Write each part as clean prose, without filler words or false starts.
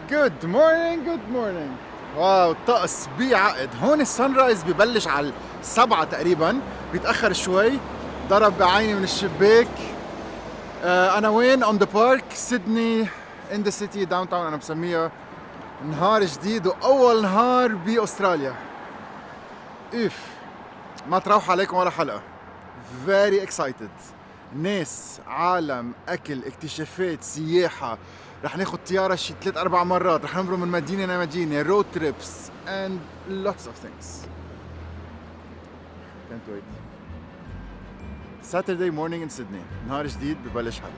Good morning. واو الطقس بيعقد. هون السان رايز ببلش على 7 تقريبا، بيتأخر شوي. ضرب بعيني من الشباك. أنا وين؟ on the park سيدني in the city downtown. أنا بسميها نهار جديد وأول نهار بأستراليا. ما تروح عليكم ولا حلقة. very excited. ناس، عالم، أكل، اكتشافات، سياحة. رح ناخد طيارة شي 3-4 مرات. رح نمرق من مدينة لمدينة. road trips and lots of things. Can't wait. Saturday morning in Sydney. نهار جديد ببلش هلا.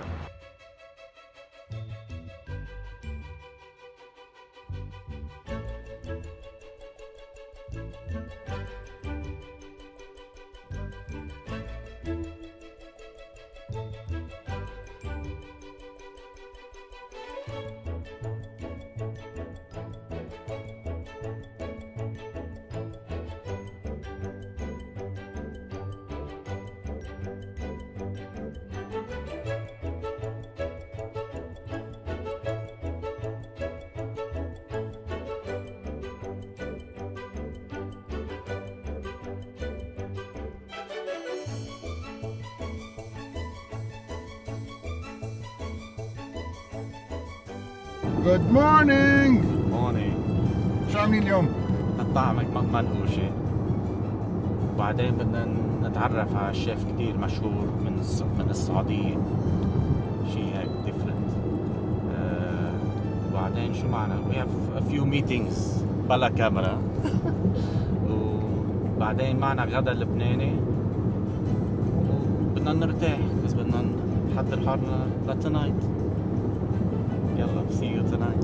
Good morning. شو عاملين اليوم؟ نطعمك منقوشة، وبعدين بدنا نتعرف على شيف كتير مشهور من السعودية، شيء هيك different. وبعدين شو معنا؟ we have a few meetings بلا كاميرا. وبعدين معنا غداء لبناني، وبدنا نرتاح بس بدنا نحضر حالنا لتنايت. يلا see you tonight.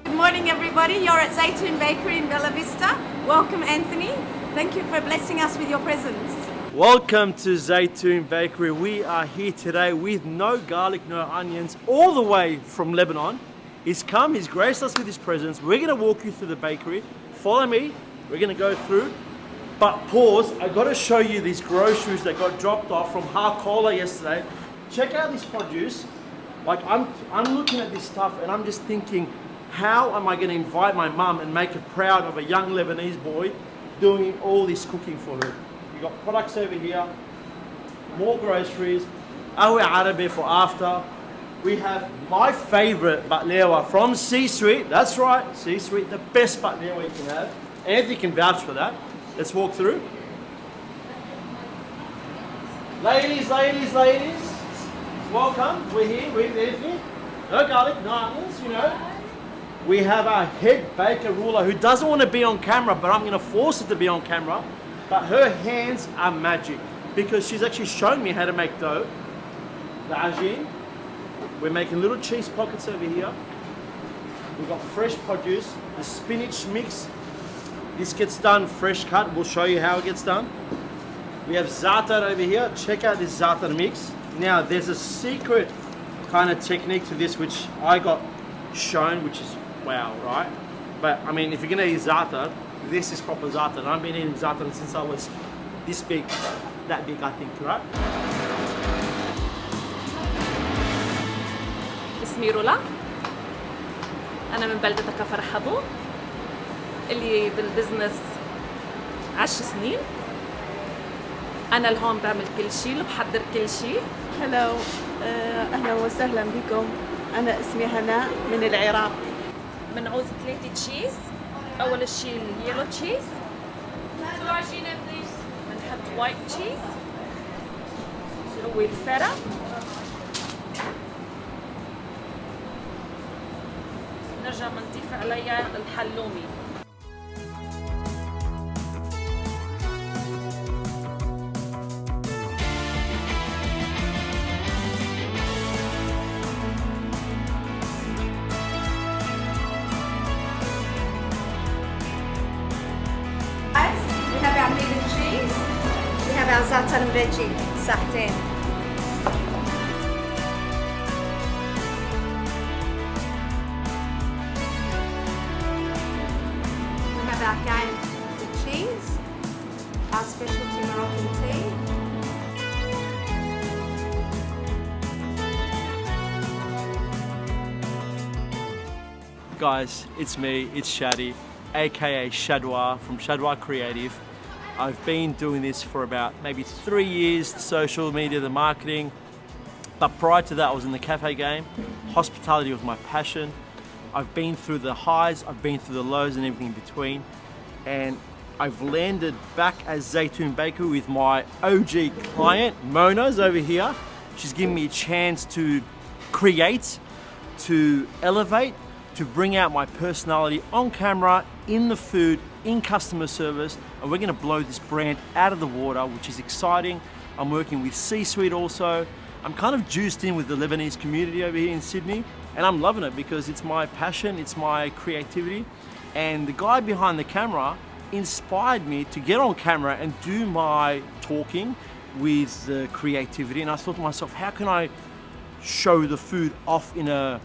Good morning everybody, you're at Zeitoun Bakery in Bella Vista. Welcome Anthony, thank you for blessing us with your presence. Welcome to Zeitoun Bakery. We are here today with no garlic, no onions, all the way from Lebanon. He's come, he's graced us with his presence. We're going to walk you through the bakery. Follow me, we're going to go through. But pause, I got to show you these groceries that got dropped off from Koya yesterday. Check out this produce. Like I'm looking at this stuff and I'm just thinking, how am I going to invite my mum and make her proud of a young Lebanese boy doing all this cooking for her? You got products over here, more groceries, Awa Arabi for after. We have my favorite baklava from C Suite. That's right, C Suite, the best baklava you can have. Anthony can vouch for that. Let's walk through. Ladies, welcome. We're here with Anthony. No garlic, no onions, you know. We have our head baker ruler who doesn't want to be on camera, but I'm going to force her to be on camera. But her hands are magic because she's actually shown me how to make dough. The ajin. We're making little cheese pockets over here. We've got fresh produce, the spinach mix. This gets done fresh cut. We'll show you how it gets done. We have Zaatar over here. Check out this Zaatar mix. Now there's a secret kind of technique to this which I got shown, which is wow, right? But I mean, if you're gonna eat Zaatar, this is proper Zaatar. I've been eating Zaatar since I was this big, that big, I think, right? اسمي رولا، أنا من بلدة كفر حبو اللي بالبزنس 10 سنين. أنا لهون بعمل كل شيء وبحضر كل شيء. هلو، أهلا وسهلا بكم. أنا اسمي هناء من العراق. بنعوز 3 تشيز. أول شيء اليلو تشيز. بنحط وايت تشيز. هو الفرا. بنرجع بنضيف عليها الحلومي. We have our meat and cheese. We have our zaatar and veggie, sahteen. We have our game with cheese, our specialty Moroccan tea. Guys, it's me, it's Shadi, aka Shadwa from Shadwa Creative. I've been doing this for about maybe 3 years, the social media, the marketing. But prior to that, I was in the cafe game. Hospitality was my passion. I've been through the highs, I've been through the lows and everything in between. And I've landed back as Zeitoun Bakery with my OG client, Mona's over here. She's given me a chance to create, to elevate, to bring out my personality on camera, in the food, in customer service, and we're gonna blow this brand out of the water, which is exciting. I'm working with C-Suite also. I'm kind of juiced in with the Lebanese community over here in Sydney, and I'm loving it because it's my passion, it's my creativity, and the guy behind the camera inspired me to get on camera and do my talking with the creativity. And I thought to myself, how can I show the food off in a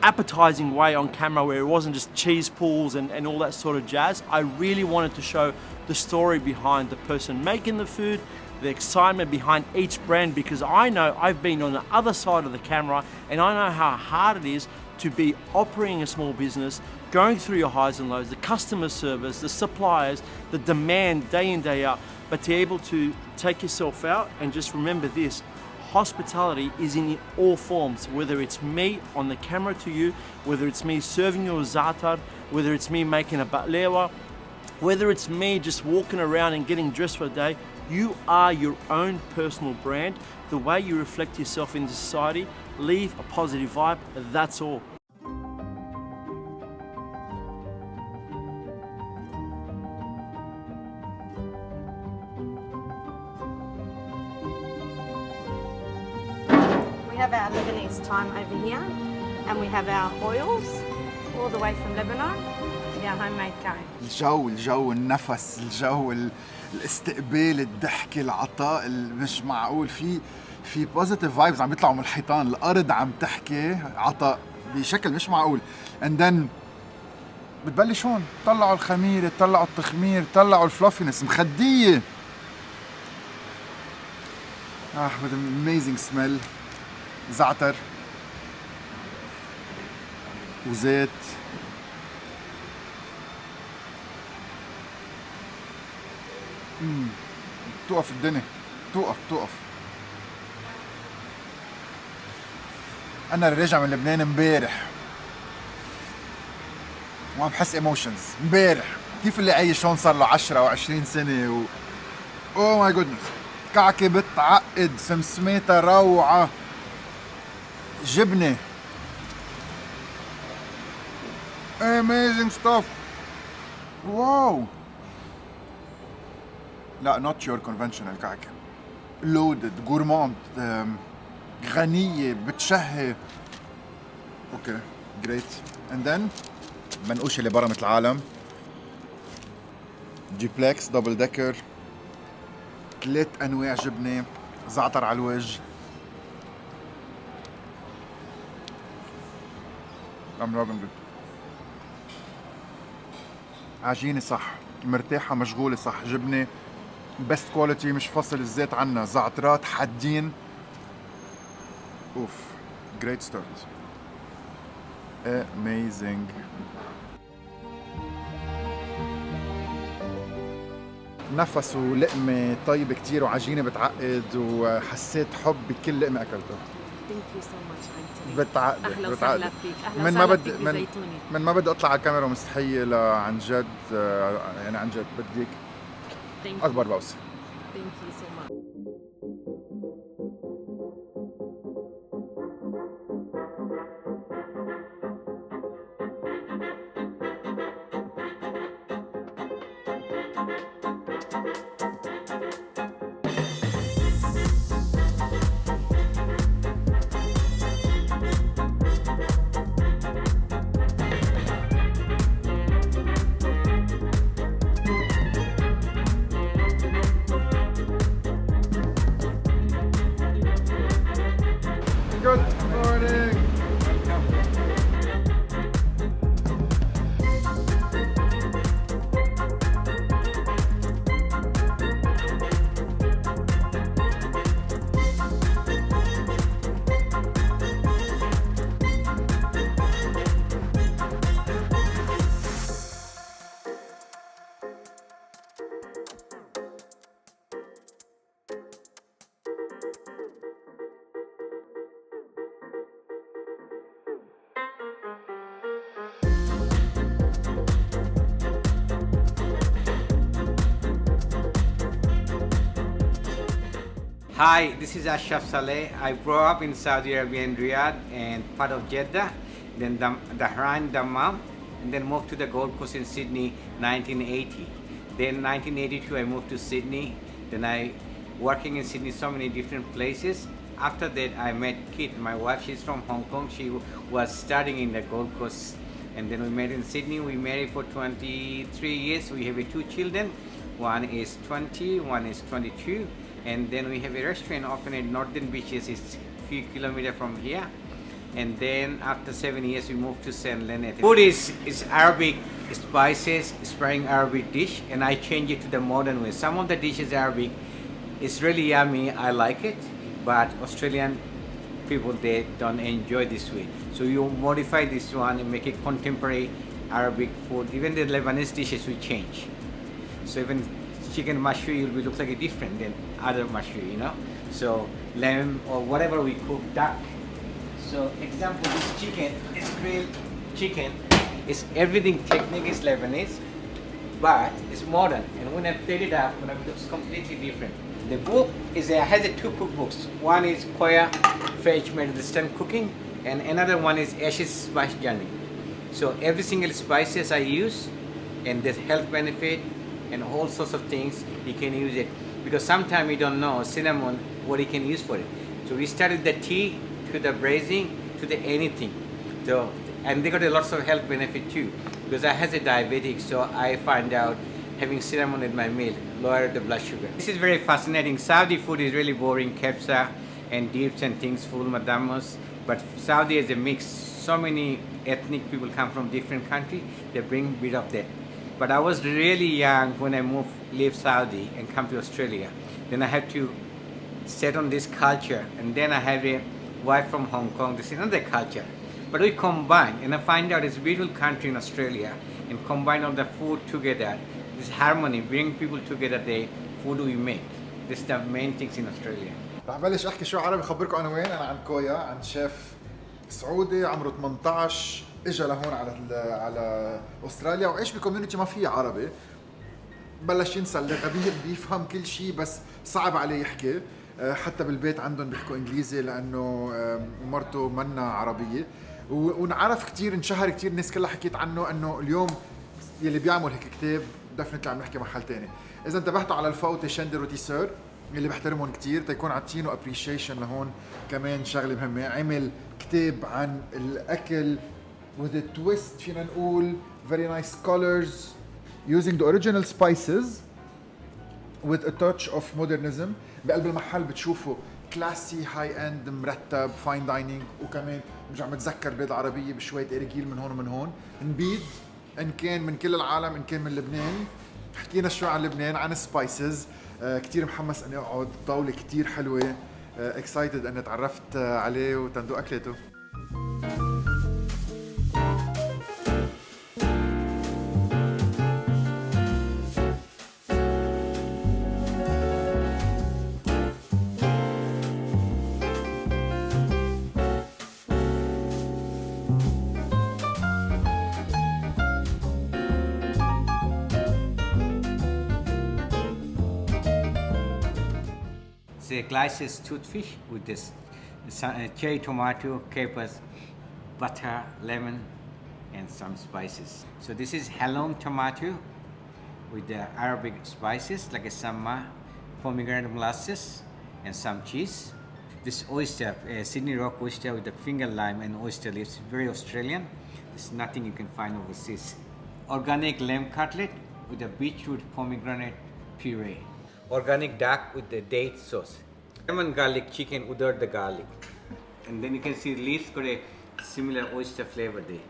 appetizing way on camera where it wasn't just cheese pools and all that sort of jazz. I really wanted to show the story behind the person making the food, the excitement behind each brand, because I know I've been on the other side of the camera and I know how hard it is to be operating a small business, going through your highs and lows, the customer service, the suppliers, the demand day in, day out, but to be able to take yourself out and just remember this: hospitality is in all forms, whether it's me on the camera to you, whether it's me serving you a zaatar, whether it's me making a baklava, whether it's me just walking around and getting dressed for the day. You are your own personal brand. The way you reflect yourself in society, leave a positive vibe, that's all. We have our Lebanese thyme over here, and we have our oils all the way from Lebanon. Yeah, homemade curry. الجو النفس الجو الاستقبال الضحكة العطاء مش معقول في بوزيتيف فايبز عم يطلعوا من الحيطان الأرض عم تحكي عطاء بشكل مش معقول and then بتبلش هون طلعوا الخميرة طلعوا التخمير طلعوا الفلافينس مخدية with an amazing smell زعتر وزيت توقف الدنيا توقف أنا راجع من لبنان امبارح وعم بحس ايموشنز امبارح كيف اللي عايش هون صار له 10 و20 سنة اوه ماي جودنس كعكة بتعقد سمسميتها روعة جبنة amazing stuff واو لا not your conventional كعكة loaded gourmand غنية بتشهي اوكي great and then منقوش اللي برا مثل العالم جيبلكس دبل ديكر 3 انواع جبنة زعتر على الوجه I'm loving it عجينة صح مرتاحة مشغولة صح جبنة بست كواليتي مش فصل الزيت عنا زعترات حادين اوف great start amazing نفس ولقمة طيبة كتير وعجينة بتعقد وحسيت حب بكل لقمة أكلتها. Thank you so much Anthony. بتعقد أهلا وسهلا فيك. من ما بدي أطلع على الكاميرا مستحيل عن جد يعني عن جد بديك أكبر بوسة. Thank you so much. Hi, this is Ashraf Saleh. I grew up in Saudi Arabia in Riyadh and part of Jeddah, then Bahrain, Dammam, and then moved to the Gold Coast in Sydney 1980. Then 1982 I moved to Sydney. Then I working in Sydney so many different places. After that I met Kit, my wife, she's from Hong Kong. She was studying in the Gold Coast. And then we met in Sydney. We married for 23 years. We have 2 children. One is 20, one is 22. And then we have a restaurant open at Northern Beaches. It's a few kilometers from here. And then after 7 years, we moved to St. Leonard. Food is Arabic spices, inspiring Arabic dish, and I change it to the modern way. Some of the dishes Arabic, it's really yummy. I like it, but Australian people, they don't enjoy this way. So you modify this one and make it contemporary Arabic food. Even the Lebanese dishes we change. So even chicken mashui will look like a different than other mashui, you know. So lamb or whatever we cook, duck. So example, this chicken, this grilled chicken, is everything technique is Lebanese, but it's modern. And when I plate it up, it looks completely different. The book has 2 cookbooks. One is Koya, French Mediterranean cooking, and another one is Ashes Spice Journey. So every single spices I use, and there's health benefit, and all sorts of things you can use it. Because sometimes you don't know cinnamon, what you can use for it. So we started the tea, to the braising, to the anything. So, and they got a lots of health benefit too. Because I has a diabetic, so I find out having cinnamon in my meal lower the blood sugar. This is very fascinating. Saudi food is really boring, kebsa and dips and things, full madamos. But Saudi is a mix. So many ethnic people come from different countries. They bring a bit of that. But I was really young when I leave Saudi and come to Australia. Then I had to set on this culture, and then I have a wife from Hong Kong. This is another culture. But we combine, and I find out it's a beautiful country in Australia, and combine all the food together. This harmony, bring people together, the food we make. This is the main things in Australia. رح بلش احكي شوي عربي. خبركم انا وين. انا عن كويا، عن شيف سعودي عمره 18 اجى لهون على استراليا وعيش بكوميونتي ما فيها عربي. بلش ينسى الغبير، بيفهم كل شيء بس صعب عليه يحكي. حتى بالبيت عندهم بيحكوا انجليزي لانه مرته منا عربيه. ونعرف كثير، انشهر كثير، الناس كلها حكيت عنه انه اليوم يلي بيعمل هيك كتاب دفنتلي عم نحكي محل ثاني. اذا انتبهتوا على الفوتي شندر وتيسور اللي بحترمهم كثير، تيكون عاطينه ابريشيشن لهون. كمان شغله مهمه، عمل كتاب عن الاكل with a twist، فينا نقول very nice colors using the original spices with a touch of modernism. بقلب المحل بتشوفوا كلاسي هاي اند مرتب فاين دايننج. وكمان برجع متذكر بلاد عربيه بشويه ارجيل من هون ومن هون. نبيد ان كان من كل العالم، ان كان من لبنان. حكينا شوي عن لبنان، عن السبايسز. كتير محمس اني اقعد، طاوله كتير حلوه. اكسايتد اني تعرفت عليه وتندوق اكلته. The glycine toothfish with this cherry tomato, capers, butter, lemon, and some spices. So this is halloum tomato with the Arabic spices like a samma, pomegranate molasses, and some cheese. This oyster, Sydney rock oyster with the finger lime and oyster leaves, very Australian. There's nothing you can find overseas. Organic lamb cutlet with a beetroot pomegranate puree. Organic duck with the date sauce. Lemon garlic chicken without the garlic. And then you can see leaves got a similar oyster flavor there.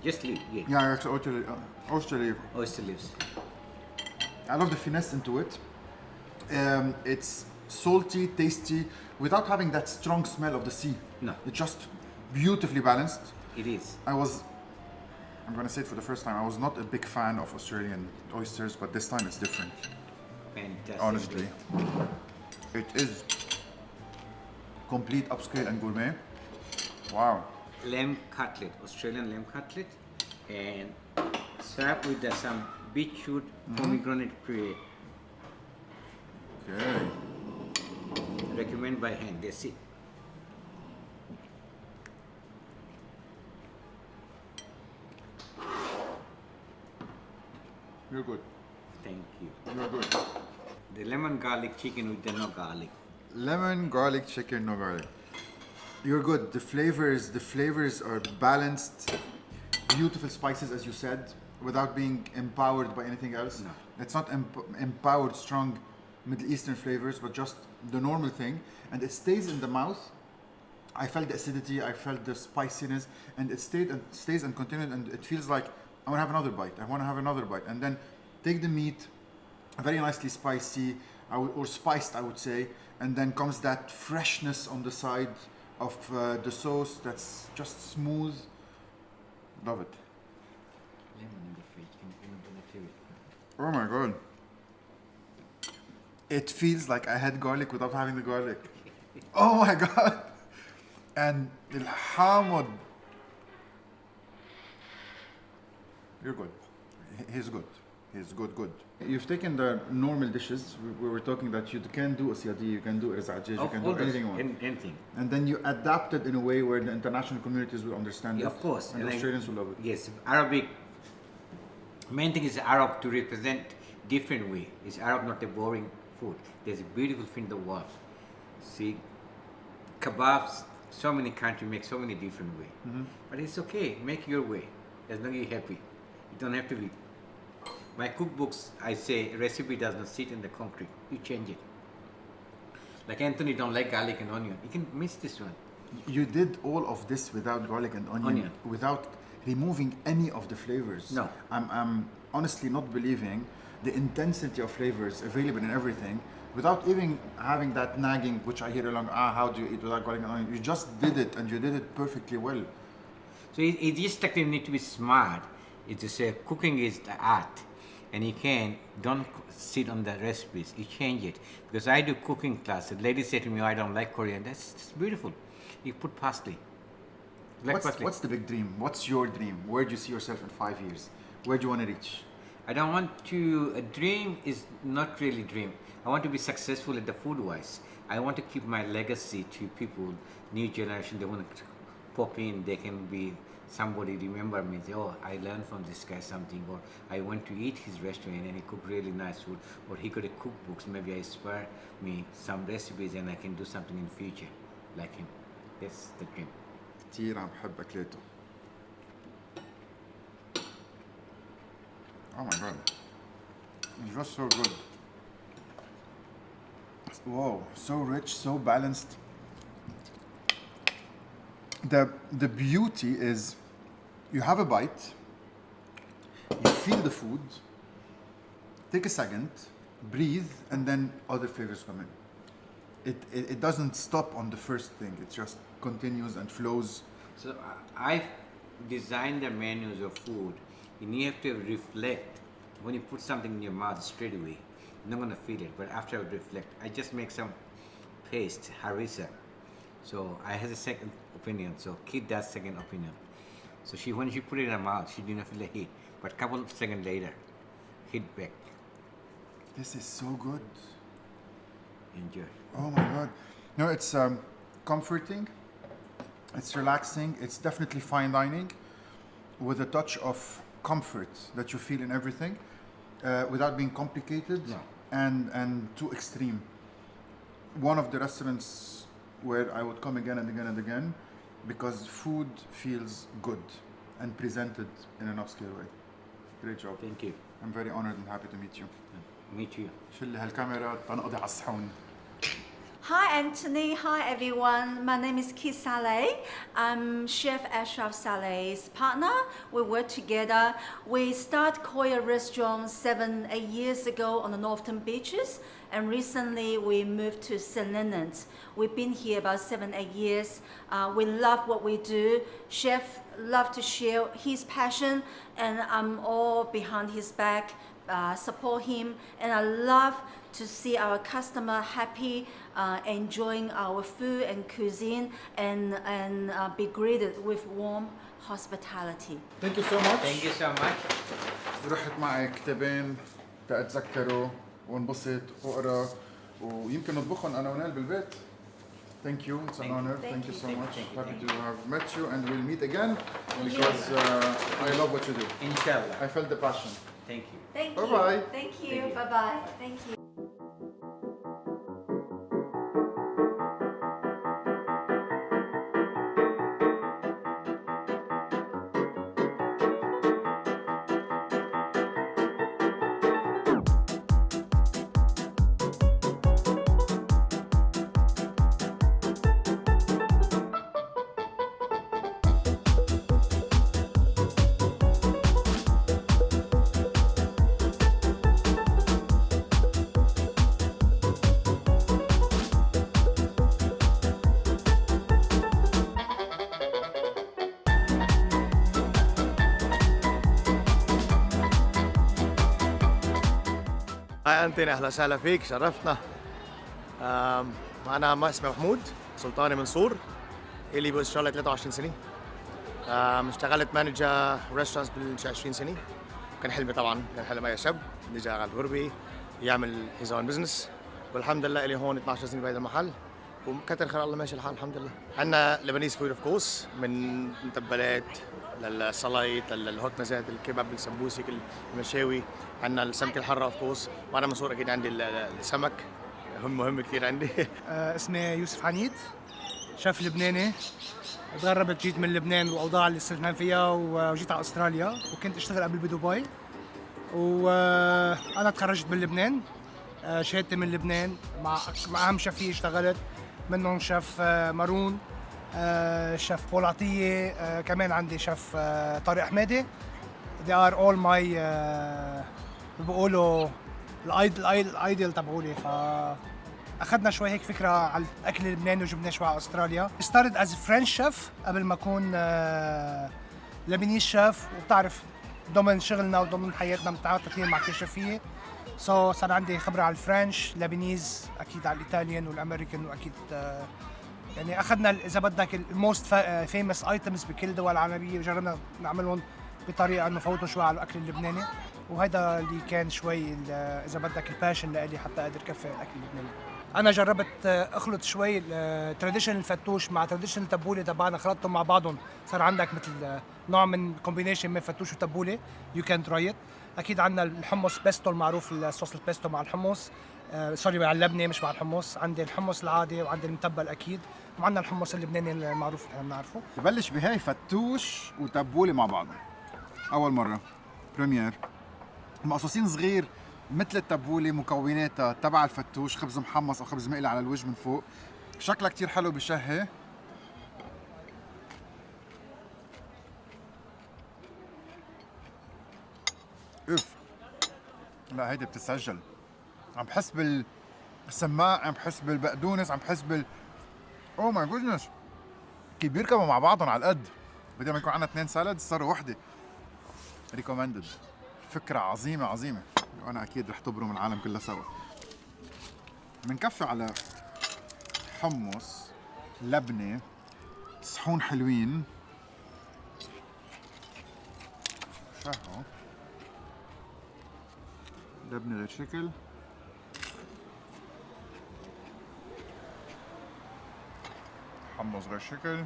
Just leaf, yeah. Yeah, it's oyster leaf. Oyster leaves. I love the finesse into it. It's salty, tasty, without having that strong smell of the sea. No. It's just beautifully balanced. It is. I'm going to say it for the first time, I was not a big fan of Australian oysters, but this time it's different. Fantastic. Honestly. It is complete upscale and gourmet. Wow. Lamb cutlet, Australian lamb cutlet, and served with some beetroot pomegranate puree. Okay. recommend by hand. That's it. You're good. Thank you. You're good. The lemon garlic chicken with the no garlic. Lemon, garlic, chicken, no garlic. You're good. The flavors are balanced, beautiful spices, as you said, without being empowered by anything else. No. It's not empowered, strong Middle Eastern flavors, but just the normal thing. And it stays in the mouth. I felt the acidity, I felt the spiciness, and it stays and continued, and it feels like I want to have another bite. I want to have another bite. And then take the meat, very nicely spicy, or spiced, I would say, and then comes that freshness on the side of the sauce that's just smooth. Love it. Lemon in the fridge. Can you it? Oh my god. It feels like I had garlic without having the garlic. Oh my god. And الحامض. You're good. He's good. He's good. You've taken the normal dishes. We were talking that you can do asiyadi, you can do rizajij, you can do anything you want. Anything. And then you adapted in a way where the international communities will understand Yeah, it. of course. And Australians will love it. Yes, Arabic. Main thing is Arab to represent different way. Is Arab not a boring food? There's a beautiful thing in the world. See, kebabs. So many countries make so many different way. But it's okay. Make your way. As long as you're happy. You don't have to be. My cookbooks, I say, recipe does not sit in the concrete. You change it. Like Anthony don't like garlic and onion. You can miss this one. You did all of this without garlic and onion. Without removing any of the flavors. No. I'm honestly not believing the intensity of flavors available in everything without even having that nagging, which I hear along, how do you eat without garlic and onion? You just did it, and you did it perfectly well. So it just like you need to be smart. It's just cooking is the art. And you don't sit on the recipes, you change it. Because I do cooking class, the lady said to me, I don't like coriander. That's beautiful. You put parsley. What's the big dream? What's your dream? Where do you see yourself in 5 years? Where do you want to reach? I don't want to, a dream is not really dream. I want to be successful at the food wise. I want to keep my legacy to people, new generation, they want to pop in, they can be somebody remember me, say, oh, I learned from this guy something, or I went to eat his restaurant and he cooked really nice food, or he got a cookbooks, maybe I inspire me some recipes and I can do something in the future like him. That's the dream. كتير عم بحب أكلاته. Oh my god. It's just so good. Whoa, so rich, so balanced. The beauty is you have a bite, you feel the food, take a second, breathe, and then other flavors come in. It doesn't stop on the first thing, it just continues and flows. So I designed the menus of food and you have to reflect. When you put something in your mouth straight away, you're not going to feel it, but after I reflect, I just make some paste, harissa. So I have a second opinion, so Kid does second opinion. So when she put it in her mouth, she didn't feel the heat, but a couple of seconds later, hit back. This is so good. Enjoy. Oh my god. No, it's comforting, it's relaxing, it's definitely fine dining with a touch of comfort that you feel in everything without being complicated and too extreme. One of the restaurants where I would come again and again and again because food feels good and presented in an upscale way. Great job. Thank you. I'm very honored and happy to meet you. Me too. شلي هالكاميرا تنقضي على الصحون. Hi Anthony, hi everyone. My name is Ki Saleh. I'm Chef Ashraf Saleh's partner. We work together. We started Koya restaurant 7-8 years ago on the northern beaches, and recently we moved to St. Leonard's. We've been here about 7-8 years. We love what we do. Chef loves to share his passion, and I'm all behind his back, support him, and I love to see our customer happy, enjoying our food and cuisine, and be greeted with warm hospitality. Thank you so much. Thank you so much. رحت معي كتابين تأتذكروا وانبسط واقرا ويمكن نطبخهم انا ونال بالبيت. Thank you. It's an Thank you. honor. Thank Thank you you. so Thank you. much. Thank you. Happy Thank to have met you, and we'll meet again because I love what you do. Inshallah. I felt the passion. Thank you. Thank you. Bye-bye. Thank you. Thank you. Bye-bye. Thank you. هاي أنتوني، أهلا وسهلا فيك، شرفتنا. أنا اسمي محمود سلطاني منصور، إلي بس شغلة 23 سنة. اشتغلت مانجر ريستورانت بال 20 سنة. كان حلمي طبعا، كان حلم أي شاب يجي على الغربة يعمل هيز اون بزنس، والحمد لله إلي هون 12 سنة بهذا المحل، وكتر خير الله ماشي الحال الحمد لله. عندنا لبنيز فود اوف كورس، من متبلات للصلايط للهوت مزات، الكباب، السمبوسك، المشاوي. عندنا السمك الحرة اوف كورس، وانا منصور اكيد عندي السمك مهم كثير عندي. اسمي يوسف عنيد، شيف لبناني. تغربت، جيت من لبنان والاوضاع اللي صرنا فيها، وجيت على استراليا، وكنت اشتغل قبل بدبي. وانا تخرجت من لبنان، شهادتي من لبنان، مع اهم شيفين اشتغلت، منهم شيف مارون، شيف بول عطية، كمان عندي شيف طارق حمادي. They are all my بقولوا الايدل تبعولي. فاخذنا شوي هيك فكره على الاكل اللبناني وجبناه شوي على استراليا. started as a French chef قبل ما اكون لبنيز شيف. وبتعرف ضمن شغلنا وضمن حياتنا بنتعاطى كثير مع كل شيفيه. صار عندي خبره على الفرنش، لبنيز، اكيد على الايطاليان والامريكان، واكيد يعني اخذنا اذا بدك الموست فيمس ايتمز بكل الدول العربيه وجربنا نعملهم بطريقه انه نفوتهم شوي على الاكل اللبناني. وهذا اللي كان شوي اذا بدك الباشن لإلي حتى اقدر كفي الاكل اللبناني. انا جربت اخلط شوي التراديشنال فتوش مع تراديشنال تبوله تبعنا، خلطتهم مع بعضهم، صار عندك مثل نوع من كومبينيشن من فتوش وتبوله. يو كان تراي ات. اكيد عندنا الحمص بيستو المعروف، الصوص البيستو مع الحمص، سوري مع اللبنه مش مع الحمص. عندي الحمص العادي وعندي المتبل اكيد، وعندنا الحمص اللبناني المعروف اللي بنعرفه. ببلش بهاي فتوش وتبوله مع بعض اول مره، بريمير. مقصوصين صغير مثل التبوله، مكوناتها تبع الفتوش، خبز محمص او خبز مقلي على الوجه من فوق. شكلها كتير حلو، بشهي. اوف، لا هيدي بتسجل. عم بحس بالسماق، عم بحس بالبقدونس، عم بحس اوه ماي جودنس. كيف بيركبوا مع بعضهم على القد. بدل ما يكون عندنا 2 سالاد صاروا وحده. ريكومندد. فكرة عظيمة عظيمة، وأنا أكيد رح تبرم العالم كلها سوا. بنكفي على حمص، لبنة، صحون حلوين. شهو لبنة غير شكل، حمص غير شكل،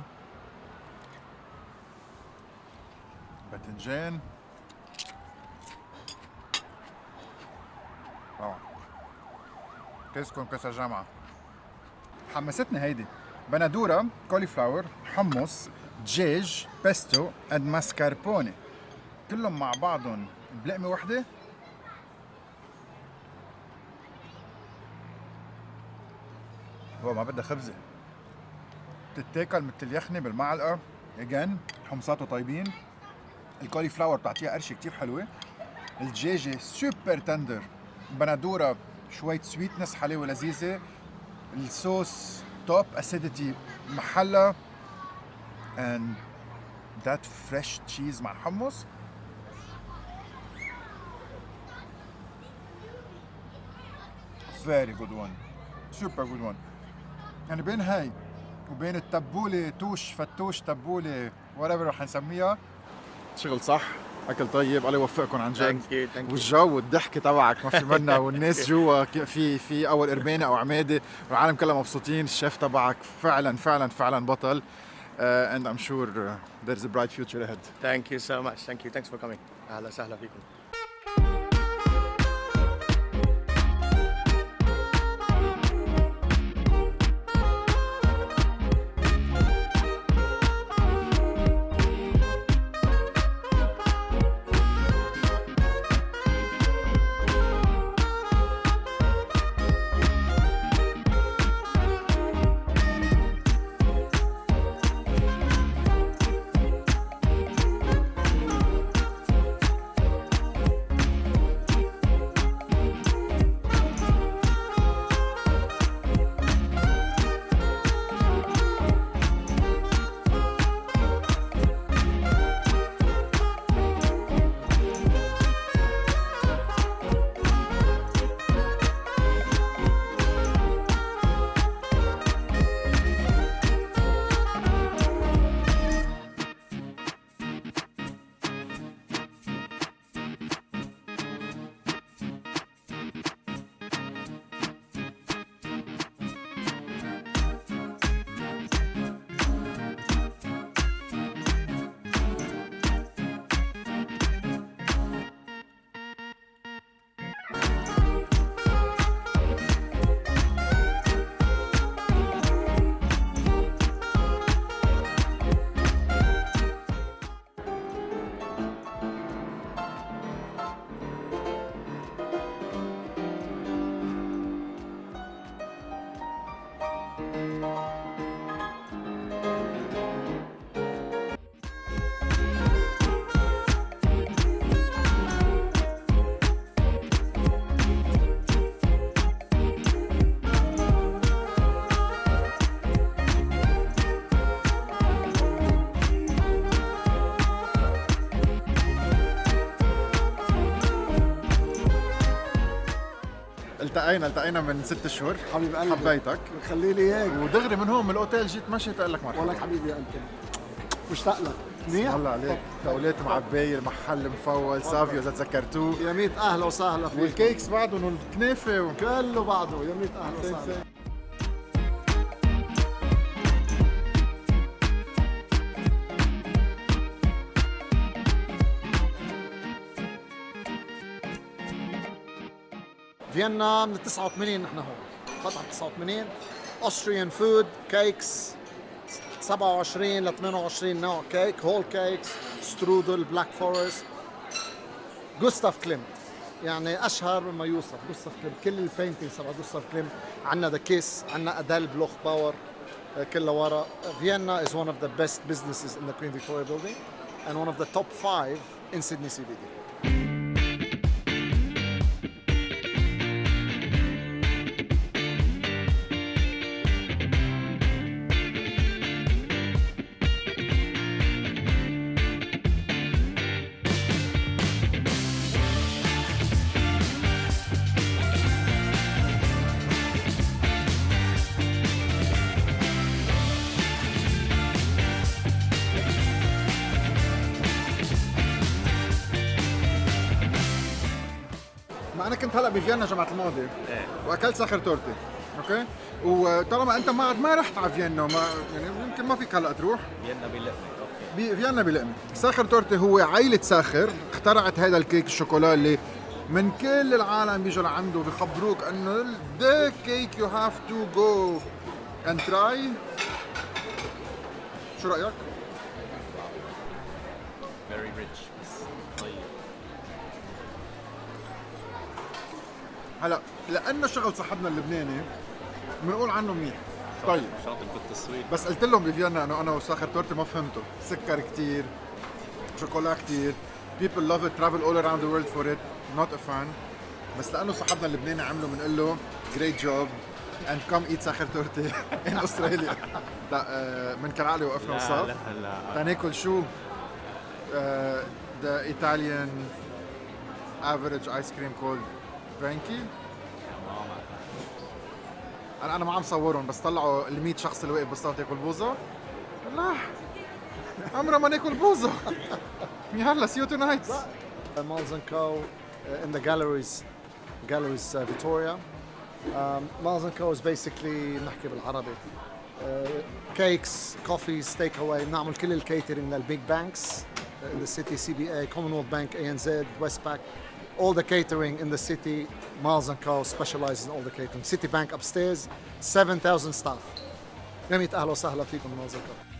باذنجان. كيسكم كاسة جامعة. حمستني هيدي. بندورة، كولي فلاور، حمص، دجاج، بيستو، اند ماسكاربوني، كلهم مع بعضهم بلقمة وحدة. هو ما بدها خبزة، بتتاكل مثل اليخنة بالمعلقة. اجين حمصاته طيبين. الكولي فلاور بتعطيها قرشة كتير حلوة. الدجاجة سوبر تندر. بندورة شوية سويتنس، حلاوة لذيذة. الصوص توب، اسيديتي محلة. and that fresh cheese مع حمص. very good one, super good one. يعني بين هاي وبين التبولة توش فتوش تبولة whatever رح نسميها، شغل صح. اكل طيب، الله يوفقكم عن جد. Thank you. والجو والضحكه تبعك ما في منها، والناس جوا في اول قربانه او عماده والعالم كلها مبسوطين. الشيف تبعك فعلا بطل. And I'm sure there's a bright future ahead. Thank you so much. Thank you. Thanks for coming. أهلا وسهلا فيكم. التقينا من 6 شهور. حبيب قلبي، حبيتك، خلي لي اياك. ودغري من هون من الاوتيل جيت مشيت اقول لك مرحبا. ولك حبيبي انت مشتاق لك. منيح الله عليك، توليت معباية، المحل مفول، سافيو اذا تذكرتوه، يا ميت اهلا وسهلا فيك. والكيكس بعدهم والكنافه كله بعضه، يا ميت اهلا وسهلا. فيينا من 89 نحن هون، فتحة 89. Austrian food, cakes 27 ل 28 نوع كيك، هول كيكس، سترودل، بلاك فورست، جوستاف كليمت، يعني اشهر مما يوصف. جوستاف كليمت كل البينتينجز تبع جوستاف كليمت، عندنا ذا كيس، عندنا ادال بلوخ باور كلها ورا. Vienna is one of the best businesses in the Queen Victoria building and one of the top 5 in Sydney CBD. انا كنت هلا بفيينا جمعة الماضي واكلت ساخر تورتي، اوكي؟ وطالما انت ما رحت على فيينا، ما يعني يمكن ما فيك هلا تروح. فيينا بلقمة. فيينا بلقمة. ساخر تورتي هو عائلة ساخر اخترعت هذا الكيك الشوكولا اللي من كل العالم بيجوا لعنده بيخبروك انه the cake you have to go and try. شو رأيك؟ Very rich بس طيب. هلا لانه شغل صاحبنا اللبناني بنقول عنه منيح. طيب شاطر بالتصوير. بس قلت لهم بفيينا انه انا وساخر تورتي ما فهمته، سكر كتير، شوكولا كتير، people love it, travel all around the world for it, not a fan. بس لانه صاحبنا اللبناني عمله بنقول له great job and come eat ساخر تورتي in Australia. لا من كالعقل وقفنا وصاف. لا تناكل شو؟ the Italian average ice cream called فرانكي. انا ما عم صورهم، بس طلعوا ال 100 شخص اللي واقف بالصف تاكل بوظه. لا عمرنا ما ناكل بوظه. يلا see you tonight. Malls & Co. In the galleries Victoria. Malls & Co. is basically نحكي بالعربي cakes, coffees, takeaway. نعمل كل الكيترينج للبيج بانكس in the city, CBA, Commonwealth Bank, ANZ, Westpac. All the catering in the city, Malls & Co. specializes in all the catering. Citibank upstairs, 7,000 staff. جميل أهلا وسهلا فيكم Malls & Co.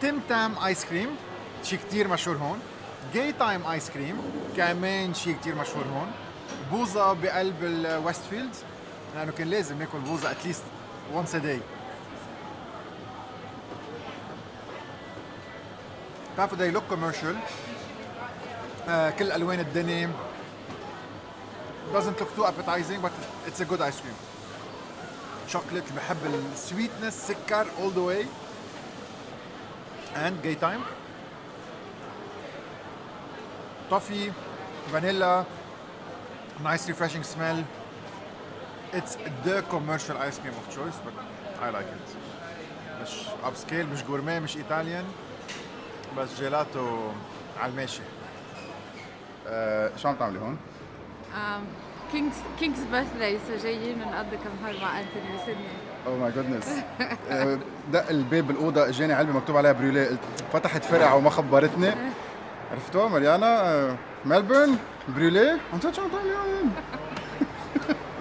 تيم تام ايس كريم شي كتير مشهور هون. جاي تايم ايس كريم كمان شي كتير مشهور هون. بوظة بقلب الويست فيلد لانه كان لازم ناكل بوظة اتليست once a day. بتعرفوا they look commercial. كل الوان الدنيا. doesn't look too appetizing but it's a good ice cream. شوكليت اللي بحب السويتنس سكر all the way. And gay time. Toffee, vanilla, nice refreshing smell. It's the commercial ice cream of choice, but I like it. مش upscale, مش gourmet, مش Italian, بس جيلاتو على الماشي. شو عم تعملي هون؟ كينجز بيرثداي سو جايين نقضي كم نهار مع انتوني بسيدني. اوه ماي جودنس. دق الباب بالاوضه اجاني علبه مكتوب عليها بريوليه، قلت فتحت فرع وما خبرتني. عرفتوا مريانا ملبورن بريوليه؟ عن جد شو عم تعملي هون؟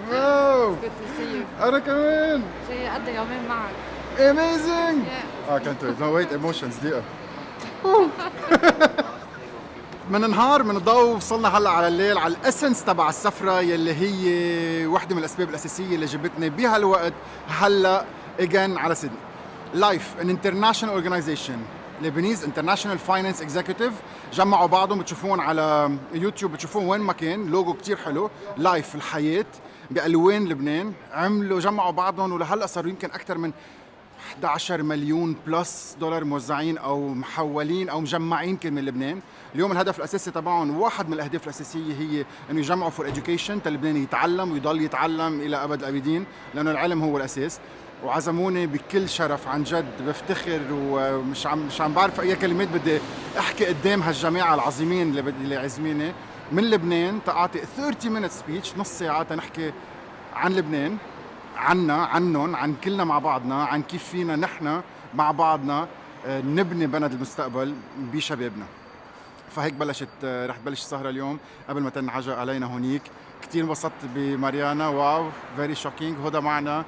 واو انا كمان جاي اقضي يومين معك. اميزنج. كنت نو ويت ايموشنز دقيقه. من نهار من الضوء وصلنا هلا على الليل على الاسنس تبع السفره يلي هي وحده من الاسباب الاساسيه اللي جبتني بهالوقت هلا اجين على سيدني. لايف ان انترناشونال اورجانيزيشن Lebanese International Finance Executive جمعوا بعضهم بتشوفون على يوتيوب بتشوفون وين ما كان لوجو كتير حلو لايف الحياة بألوان لبنان عملوا جمعوا بعضهم ولهلا صاروا يمكن أكثر من 11 مليون بلس دولار موزعين او محولين او مجمعين كل من لبنان. اليوم الهدف الاساسي تبعهم واحد من الاهداف الاساسيه هي انه يجمعوا فور اديوكيشن تلبناني يتعلم ويضل يتعلم الى ابد الابدين لانه العلم هو الاساس. وعزموني بكل شرف عن جد بفتخر ومش عم بعرف اي كلمات بدي احكي قدام هالجماعه العظيمين اللي عازميني من لبنان تعطي 30 minute speech نص ساعه تنحكي عن لبنان عنهم عن كلنا مع بعضنا عن كيف فينا نحن مع بعضنا نبني بلد المستقبل بشبابنا. فهيك رح تبلش السهرة اليوم قبل ما تنعجق علينا هونيك. كتير انبسطت بماريانا واو very shocking. هدى معنا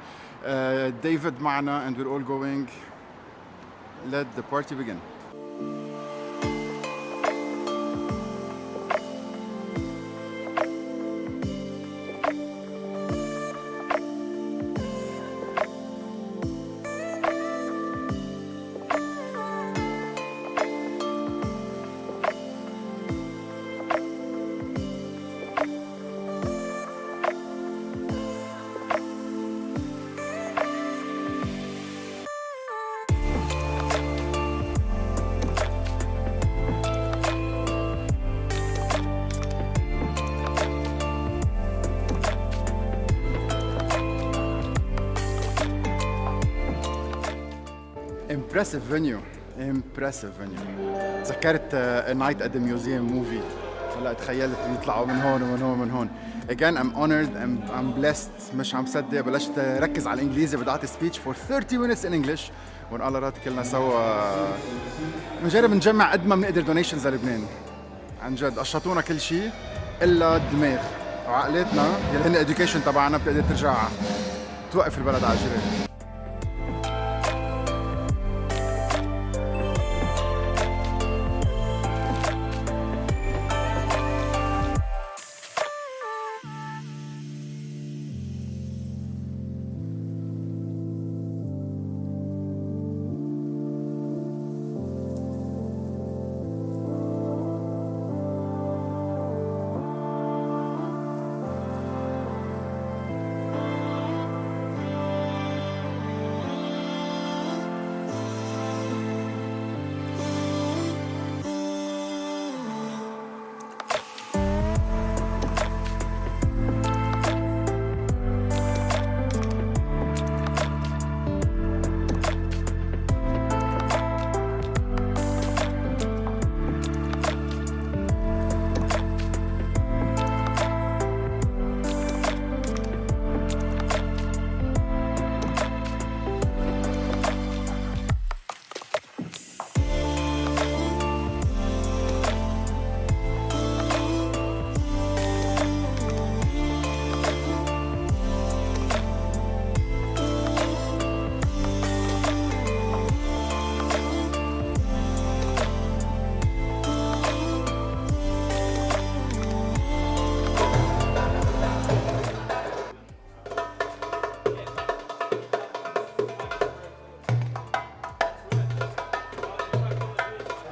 ديفيد معنا and we're all going. Let the party begin. impressive venue. تذكرت A Night at the Museum movie. هلا تخيلت يطلعوا من هون ومن هون ومن هون. Again I'm honored I'm blessed. مش عم صدق بلشت ركز على الانجليزي بدي اعطي speech for 30 minutes in English وان الله راد كلنا سوا بنجرب نجمع قد ما بنقدر دونيشنز للبنان. عن جد قشطونا كل شيء الا الدماغ وعقلاتنا يلي هن education تبعنا بتقدر ترجع توقف البلد على الجري.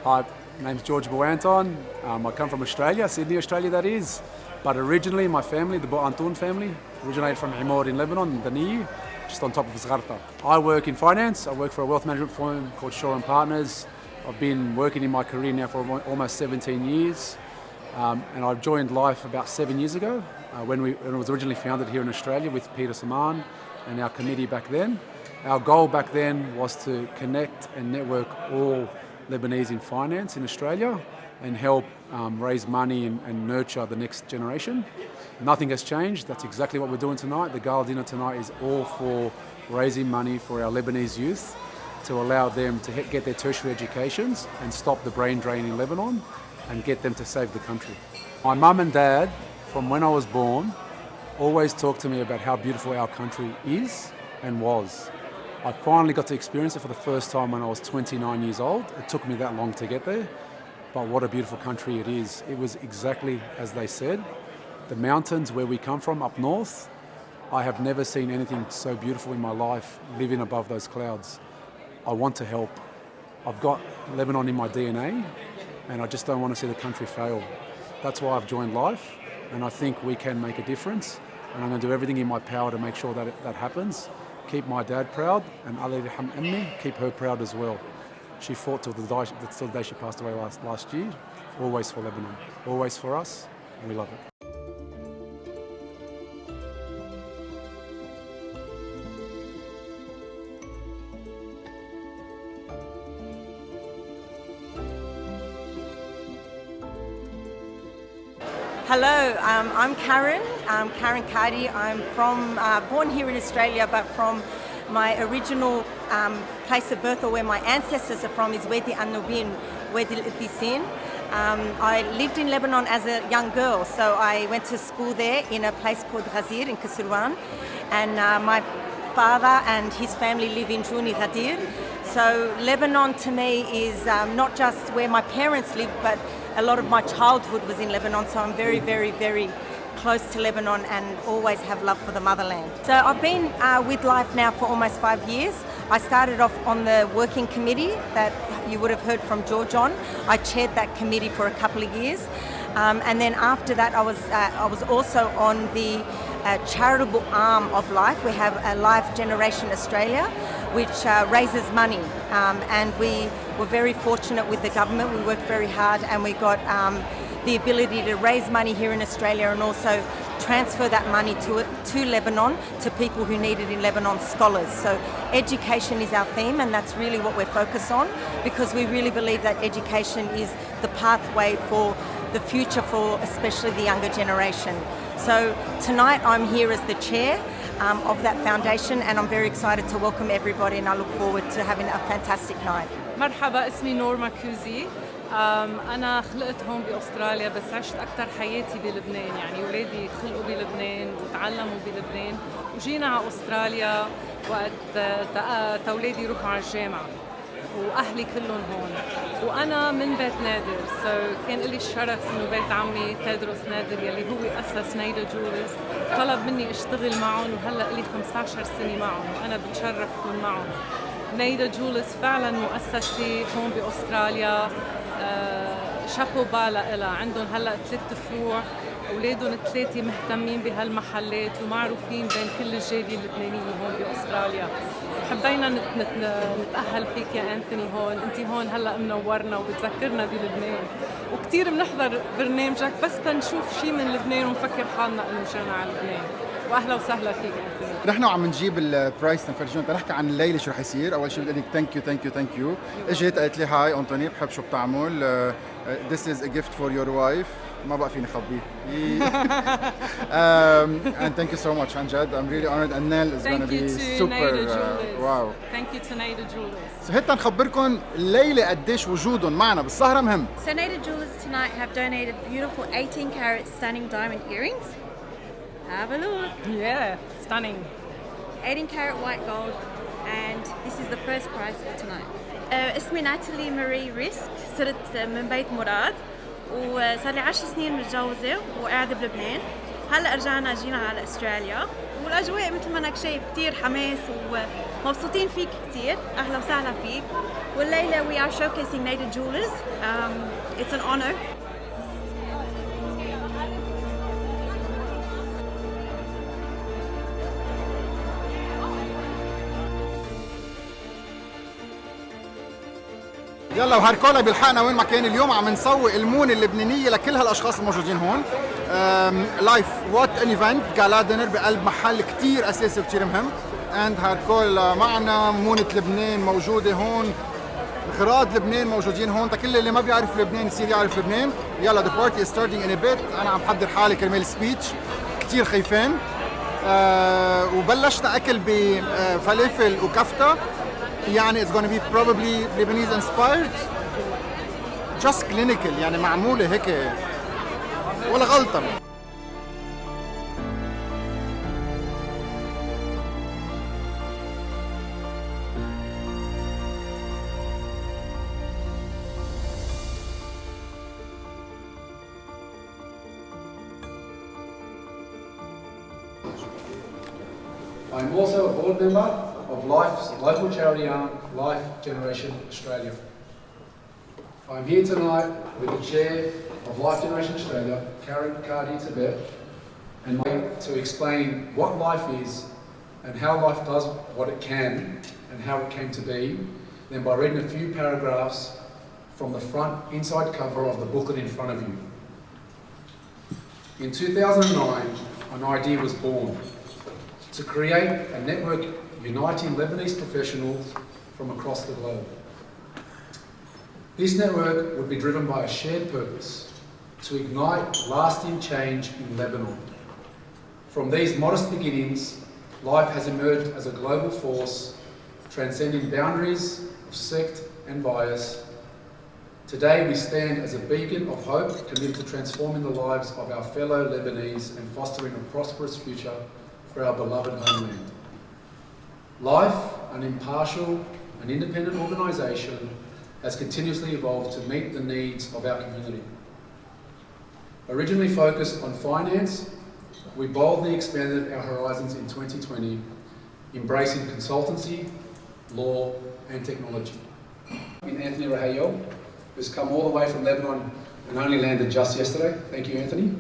Hi, my name's George Boanton. I come from Australia, Sydney, Australia that is. But originally my family, the Boanton family, originated from Himor in Lebanon, Lebanese, just on top of Zaatar. I work in finance. I work for a wealth management firm called Shaw & Partners. I've been working in my career now for almost 17 years. And I joined Life about 7 years ago when it was originally founded here in Australia with Peter Saman and our committee back then. Our goal back then was to connect and network all Lebanese in finance in Australia and help raise money and nurture the next generation. Nothing has changed. That's exactly what we're doing tonight. The gala dinner tonight is all for raising money for our Lebanese youth to allow them to get their tertiary educations and stop the brain drain in Lebanon and get them to save the country. My mum and dad, from when I was born, always talked to me about how beautiful our country is and was. I finally got to experience it for the first time when I was 29 years old. It took me that long to get there, but what a beautiful country it is. It was exactly as they said. The mountains where we come from up north, I have never seen anything so beautiful in my life living above those clouds. I want to help. I've got Lebanon in my DNA and I just don't want to see the country fail. That's why I've joined Life and I think we can make a difference and I'm going to do everything in my power to make sure that that happens. Keep my dad proud and Ali Raham Emmi, keep her proud as well. She fought till the day she passed away last year. Always for Lebanon, always for us, and we love it. Hello, I'm Karen. Karen Cardi. I'm born here in Australia, but from my original place of birth, or where my ancestors are from, is Wadi al-Nubin, Wadi al-Ithisin. I lived in Lebanon as a young girl, so I went to school there in a place called Ghazir in Kasserwan, and my father and his family live in Juni Ghadir. So Lebanon to me is not just where my parents live, but a lot of my childhood was in Lebanon, so I'm very, very, very close to Lebanon and always have love for the motherland. So I've been with Life now for almost 5 years. I started off on the working committee that you would have heard from George on. I chaired that committee for a couple of years. And then after that, I was also on the charitable arm of Life. We have a Life Generation Australia, which raises money. And we were very fortunate with the government. We worked very hard and we got the ability to raise money here in Australia and also transfer that money to Lebanon, to people who need it in Lebanon, scholars. So education is our theme and that's really what we're focused on, because we really believe that education is the pathway for the future for especially the younger generation. So tonight I'm here as the chair of that foundation and I'm very excited to welcome everybody and I look forward to having a fantastic night. مرحبا اسمي نورما كوزي. أنا خلقت هون بأستراليا بس عشت أكتر حياتي بلبنان، يعني أولادي خلقوا بلبنان وتعلموا بلبنان وجينا على أستراليا وقت أولادي يروحوا على الجامعة وأهلي كلهم هون وأنا من بيت نادر. كان لي الشرف إنه بيت عمي تدرس نادر يلي هو أسس نيدا جولز طلب مني أشتغل معهم وهلأ لي 15 سنة معهم وأنا بتشرف أكون معهم. نيدا جولز فعلا مؤسسة هون بأستراليا، شابو بالا إلها. عندهم هلأ 3 فروع، أولادهم 3 مهتمين بهالمحلات ومعروفين بين كل الجالية اللبنانية هون بأستراليا. حبينا نتأهل فيك يا أنتوني هون، أنت هون هلأ منورنا وبتذكرنا بلبنان وكتير بنحضر برنامجك بس تنشوف شي من لبنان ونفكر حالنا إنه جينا على لبنان. واهلا وسهلا فيك أنتوني. نحن عم نجيب البرايس تنفرجيهم تنحكي عن الليله شو رح يصير. اول شيء بدي اقول لك ثانك يو. اجت قالت لي هاي أنتوني بحب شو بتعمل. This is a gift for your wife. ما بقى فيني خبيه. And thank you so much عن جد. I'm really honored and Nell is going to be super. Wow. Thank you to Naida Jewelers. So هيك نخبركم الليله قديش وجودهم معنا بالسهره مهم. So Naida Jewelers tonight have donated beautiful 18 carat stunning diamond earrings. Have a look. Yeah, stunning. 18 carat white gold, and this is the first prize for tonight. اسمي ناتالي ماري ريسك، صرت من بيت مراد وصار لي 10 سنين متجوزة وقاعدة بلبنان. هلا رجعنا جينا على استراليا والاجواء مثل ما انك شايف كثير حماس مبسوطين فيك كتير، أهلا وسهلا فيك. والليلة we are showcasing native jewelers. It's an honor. يلا وهركولا بيلحقنا وين ما كان. اليوم عم نسوي المون اللبنانيه لكل هالاشخاص الموجودين هون. لايف وات ان ايفنت جالا دينر بقلب محل كتير اساسي وكتير مهم. اند هركولا معنا مونة لبنان موجوده هون، غراض لبنان موجودين هون، كل اللي ما بيعرف لبنان يصير يعرف لبنان. يلا the party is starting in a bit. انا عم بحضر حالي كرمال سبيتش، كتير خايفين. وبلشنا اكل بفلافل وكفته، يعني it's gonna be probably Lebanese inspired, just clinical، يعني معمولة هيك ولا غلطة. I'm also a board member of Life's local charity arm, Life Generation Australia. I'm here tonight with the chair of Life Generation Australia, Karen Cardi-Tibet, and to explain what Life is and how Life does what it can and how it came to be, then by reading a few paragraphs from the front inside cover of the booklet in front of you. In 2009, an idea was born to create a network uniting Lebanese professionals from across the globe. This network would be driven by a shared purpose to ignite lasting change in Lebanon. From these modest beginnings, Life has emerged as a global force, transcending boundaries of sect and bias. Today we stand as a beacon of hope, committed to transforming the lives of our fellow Lebanese and fostering a prosperous future for our beloved homeland. Life, an impartial and independent organisation, has continuously evolved to meet the needs of our community. Originally focused on finance, we boldly expanded our horizons in 2020, embracing consultancy, law and technology. Anthony Rahayel, who's come all the way from Lebanon and only landed just yesterday. Thank you, Anthony.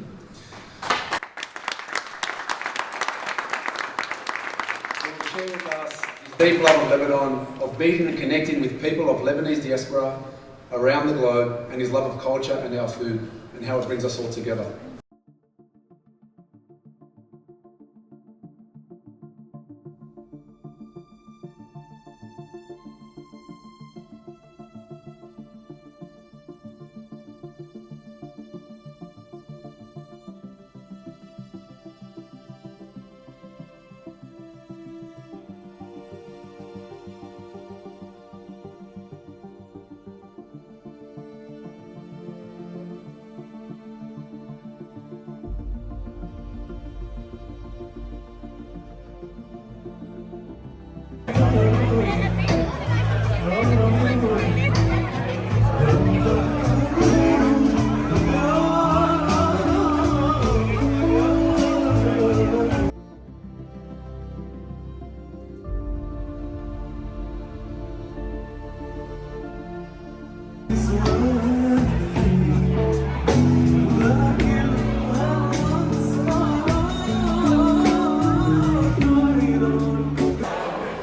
Deep love of Lebanon, of meeting and connecting with people of Lebanese diaspora around the globe, and his love of culture and our food, and how it brings us all together.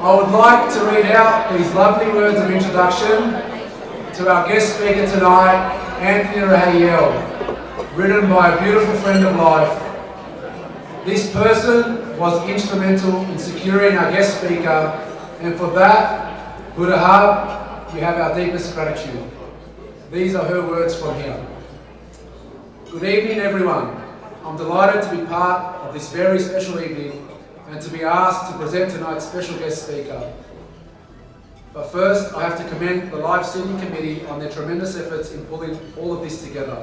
I would like to read out these lovely words of introduction to our guest speaker tonight, Anthony Rahayel, written by a beautiful friend of Life. This person was instrumental in securing our guest speaker, and for that, Budahab, you have our deepest gratitude. These are her words from here. Good evening, everyone. I'm delighted to be part of this very special evening and to be asked to present tonight's special guest speaker. But first, I have to commend the Life Sydney Committee on their tremendous efforts in pulling all of this together.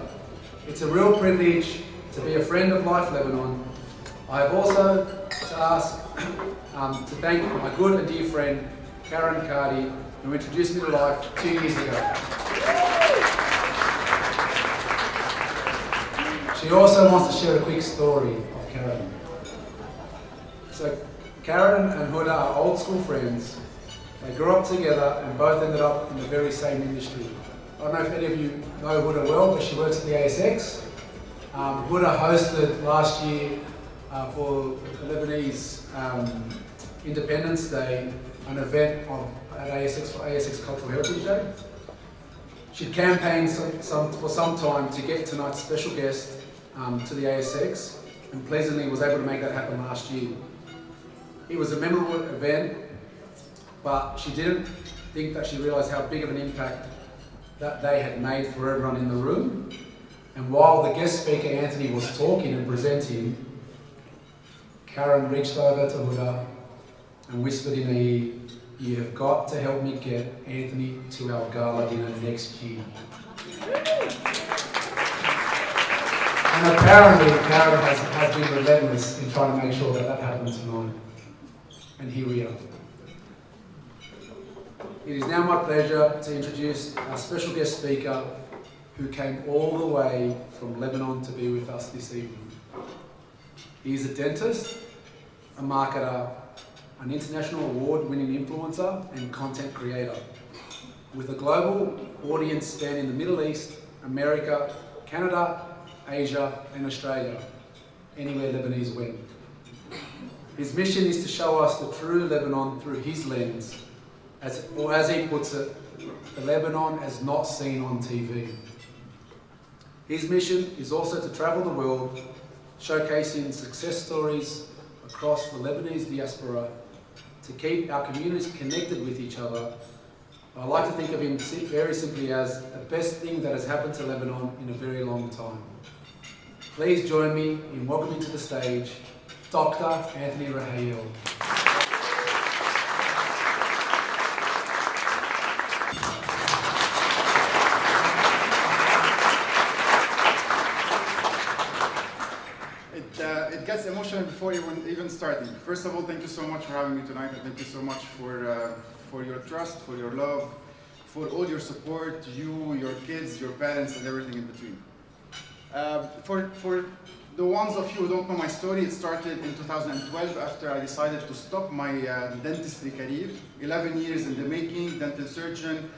It's a real privilege to be a friend of Life Lebanon. I have also to ask to thank my good and dear friend, Karen Cardi, who introduced me to Life 2 years ago. She also wants to share a quick story of Karen. So Karen and Huda are old school friends. They grew up together and both ended up in the very same industry. I don't know if any of you know Huda well, but she works at the ASX. Huda hosted last year for the Lebanese Independence Day an event at ASX for ASX Cultural Heritage Day. She campaigned for some time to get tonight's special guest to the ASX, and pleasantly was able to make that happen last year. It was a memorable event, but she didn't think that she realised how big of an impact that day had made for everyone in the room. And while the guest speaker Anthony was talking and presenting, Karen reached over to Huda and whispered in her ear, "You have got to help me get Anthony to our gala dinner next year." And apparently Karen has been relentless in trying to make sure that happened tonight. And here we are. It is now my pleasure to introduce our special guest speaker who came all the way from Lebanon to be with us this evening. He is a dentist, a marketer, an international award-winning influencer and content creator. With a global audience spanning the Middle East, America, Canada, Asia and Australia, anywhere Lebanese went. His mission is to show us the true Lebanon through his lens, or as he puts it, the Lebanon as not seen on TV. His mission is also to travel the world, showcasing success stories across the Lebanese diaspora to keep our communities connected with each other. I like to think of him very simply as the best thing that has happened to Lebanon in a very long time. Please join me in welcoming to the stage Dr. Anthony Rahayel. It gets emotional before even starting. First of all, thank you so much for having me tonight, and thank you so much for your trust, for your love, for all your support, you, your kids, your parents, and everything in between. For the ones of you who don't know my story, it started in 2012 after I decided to stop my dentistry career. 11 years in the making, dental surgeon,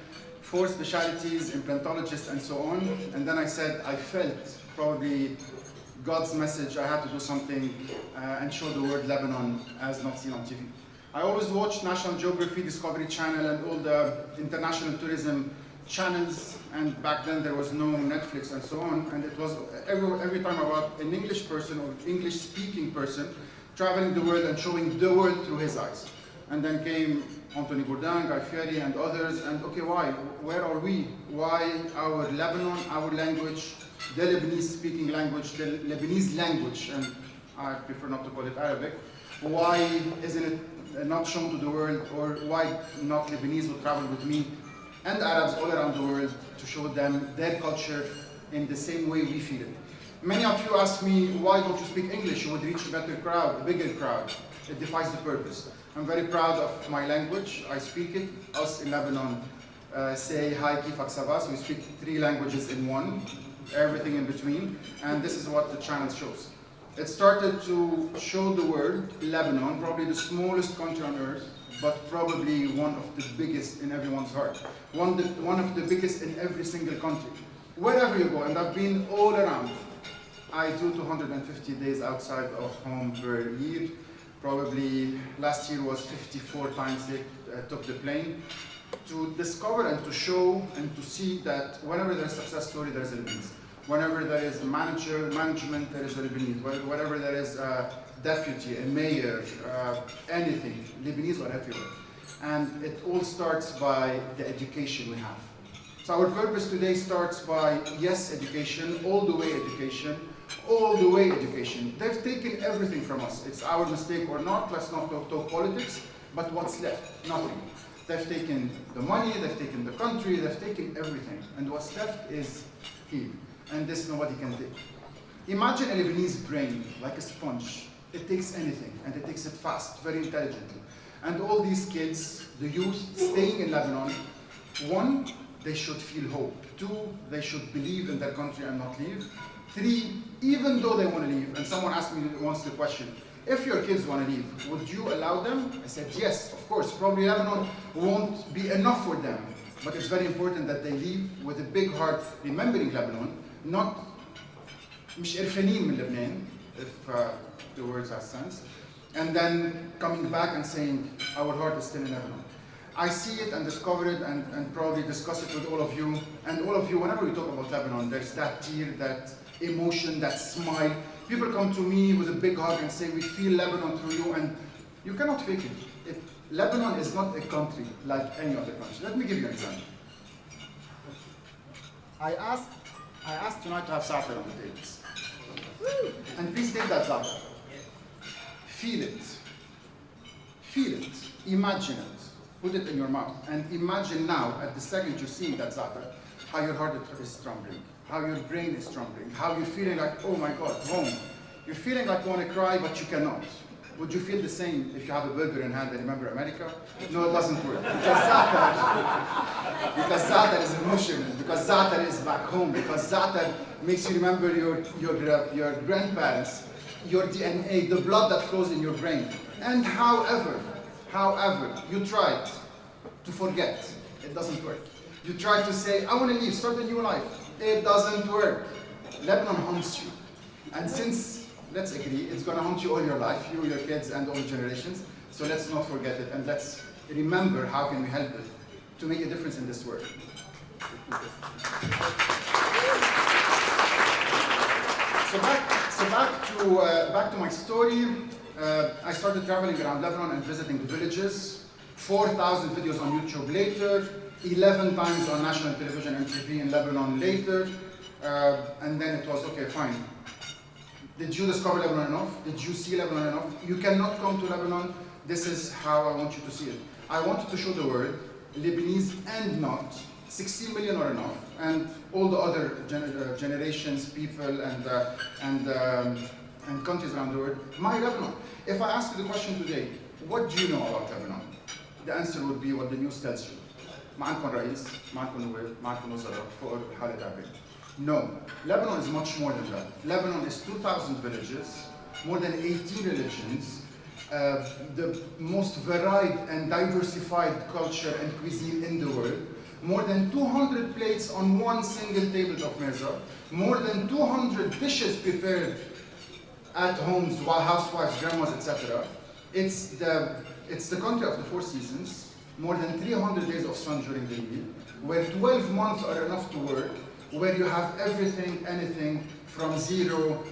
4 specialties, implantologist, and so on. And then I said I felt probably God's message, I had to do something and show the world Lebanon as not seen on TV. I always watched National Geography, Discovery Channel, and all the international tourism channels, and back then there was no Netflix and so on, and it was every time about an English person or English speaking person traveling the world and showing the world through his eyes. And then came Anthony Bourdain, Guy Fieri and others, and okay, why? Where are we? Why our Lebanon, our language, the Lebanese speaking language, the Lebanese language, and I prefer not to call it Arabic, why isn't it not shown to the world, or why not Lebanese would travel with me and Arabs all around the world to show them their culture in the same way we feel it. Many of you ask me, why don't you speak English? You would reach a better crowd, a bigger crowd. It defies the purpose. I'm very proud of my language. I speak it. Us in Lebanon say, hi, kifak savas. We speak 3 languages in one, everything in between. And this is what the channel shows. It started to show the world Lebanon, probably the smallest country on earth, but probably one of the biggest in everyone's heart. One of the biggest in every single country. Wherever you go, and I've been all around. I do 250 days outside of home per year. Probably last year was 54 times I took the plane to discover and to show and to see that whenever there's a success story, there's a Lebanese. Whenever there is a management, there is a Lebanese. Whenever there is a deputy, a mayor, anything, Lebanese are everywhere. And it all starts by the education we have. So our purpose today starts by, yes, education, all the way education, all the way education. They've taken everything from us. It's our mistake or not, let's not talk politics, but what's left? Nothing. They've taken the money, they've taken the country, they've taken everything. And what's left is here. And this nobody can take. Imagine a Lebanese brain, like a sponge. It takes anything, and it takes it fast, very intelligently. And all these kids, the youth staying in Lebanon, 1, they should feel hope. 2, they should believe in their country and not leave. 3, even though they want to leave, and someone asked me once the question, if your kids want to leave, would you allow them? I said, yes, of course. Probably Lebanon won't be enough for them, but it's very important that they leave with a big heart, remembering Lebanon, not مش قرفانين من لبنان, if the words have sense, and then coming back and saying, our heart is still in Lebanon. I see it and discover it and probably discuss it with all of you. And all of you, whenever we talk about Lebanon, there's that tear, that emotion, that smile. People come to me with a big hug and say, we feel Lebanon through you, and you cannot fake it. Lebanon is not a country like any other country. Let me give you an example. I asked tonight to have Zaatar on the tables. And please take that Zaatar. Feel it. Feel it. Imagine it. Put it in your mouth. And imagine now, at the second you're seeing that Zaatar, how your heart is trembling, how your brain is trembling, how you're feeling like, oh my God, home. You're feeling like you want to cry, but you cannot. Would you feel the same if you have a burger in hand and remember America? No, it doesn't work. Because Zaatar is emotional, because Zaatar is back home, because Zaatar makes you remember your grandparents, your DNA, the blood that flows in your brain. And however, you tried to forget, it doesn't work. You try to say, I want to leave, start a new life. It doesn't work. Lebanon haunts you. And since, let's agree, it's going to haunt you all your life, you, your kids, and all generations. So let's not forget it, and let's remember how can we help it to make a difference in this world. So back to my story. I started traveling around Lebanon and visiting the villages. 4,000 videos on YouTube later, 11 times on national television and TV in Lebanon later, and then it was, okay, fine. Did you discover Lebanon enough? Did you see Lebanon enough? You cannot come to Lebanon. This is how I want you to see it. I wanted to show the world, Lebanese and not, 16 million are enough, and all the other generations, people, and countries around the world, my Lebanon. If I ask you the question today, what do you know about Lebanon? The answer would be what the news tells you. ما عندكم رئيس, ما عندكم نواب, ما عندكم وزراء, فقر, حالة تعبانة. No, Lebanon is much more than that. Lebanon is 2,000 villages, more than 18 religions, the most varied and diversified culture and cuisine in the world, more than 200 plates on one single table of meza, more than 200 dishes prepared at homes, housewives, grandmas, etc. It's the country of the 4 seasons, more than 300 days of sun during the year, where 12 months are enough to work, where you have everything, anything, from zero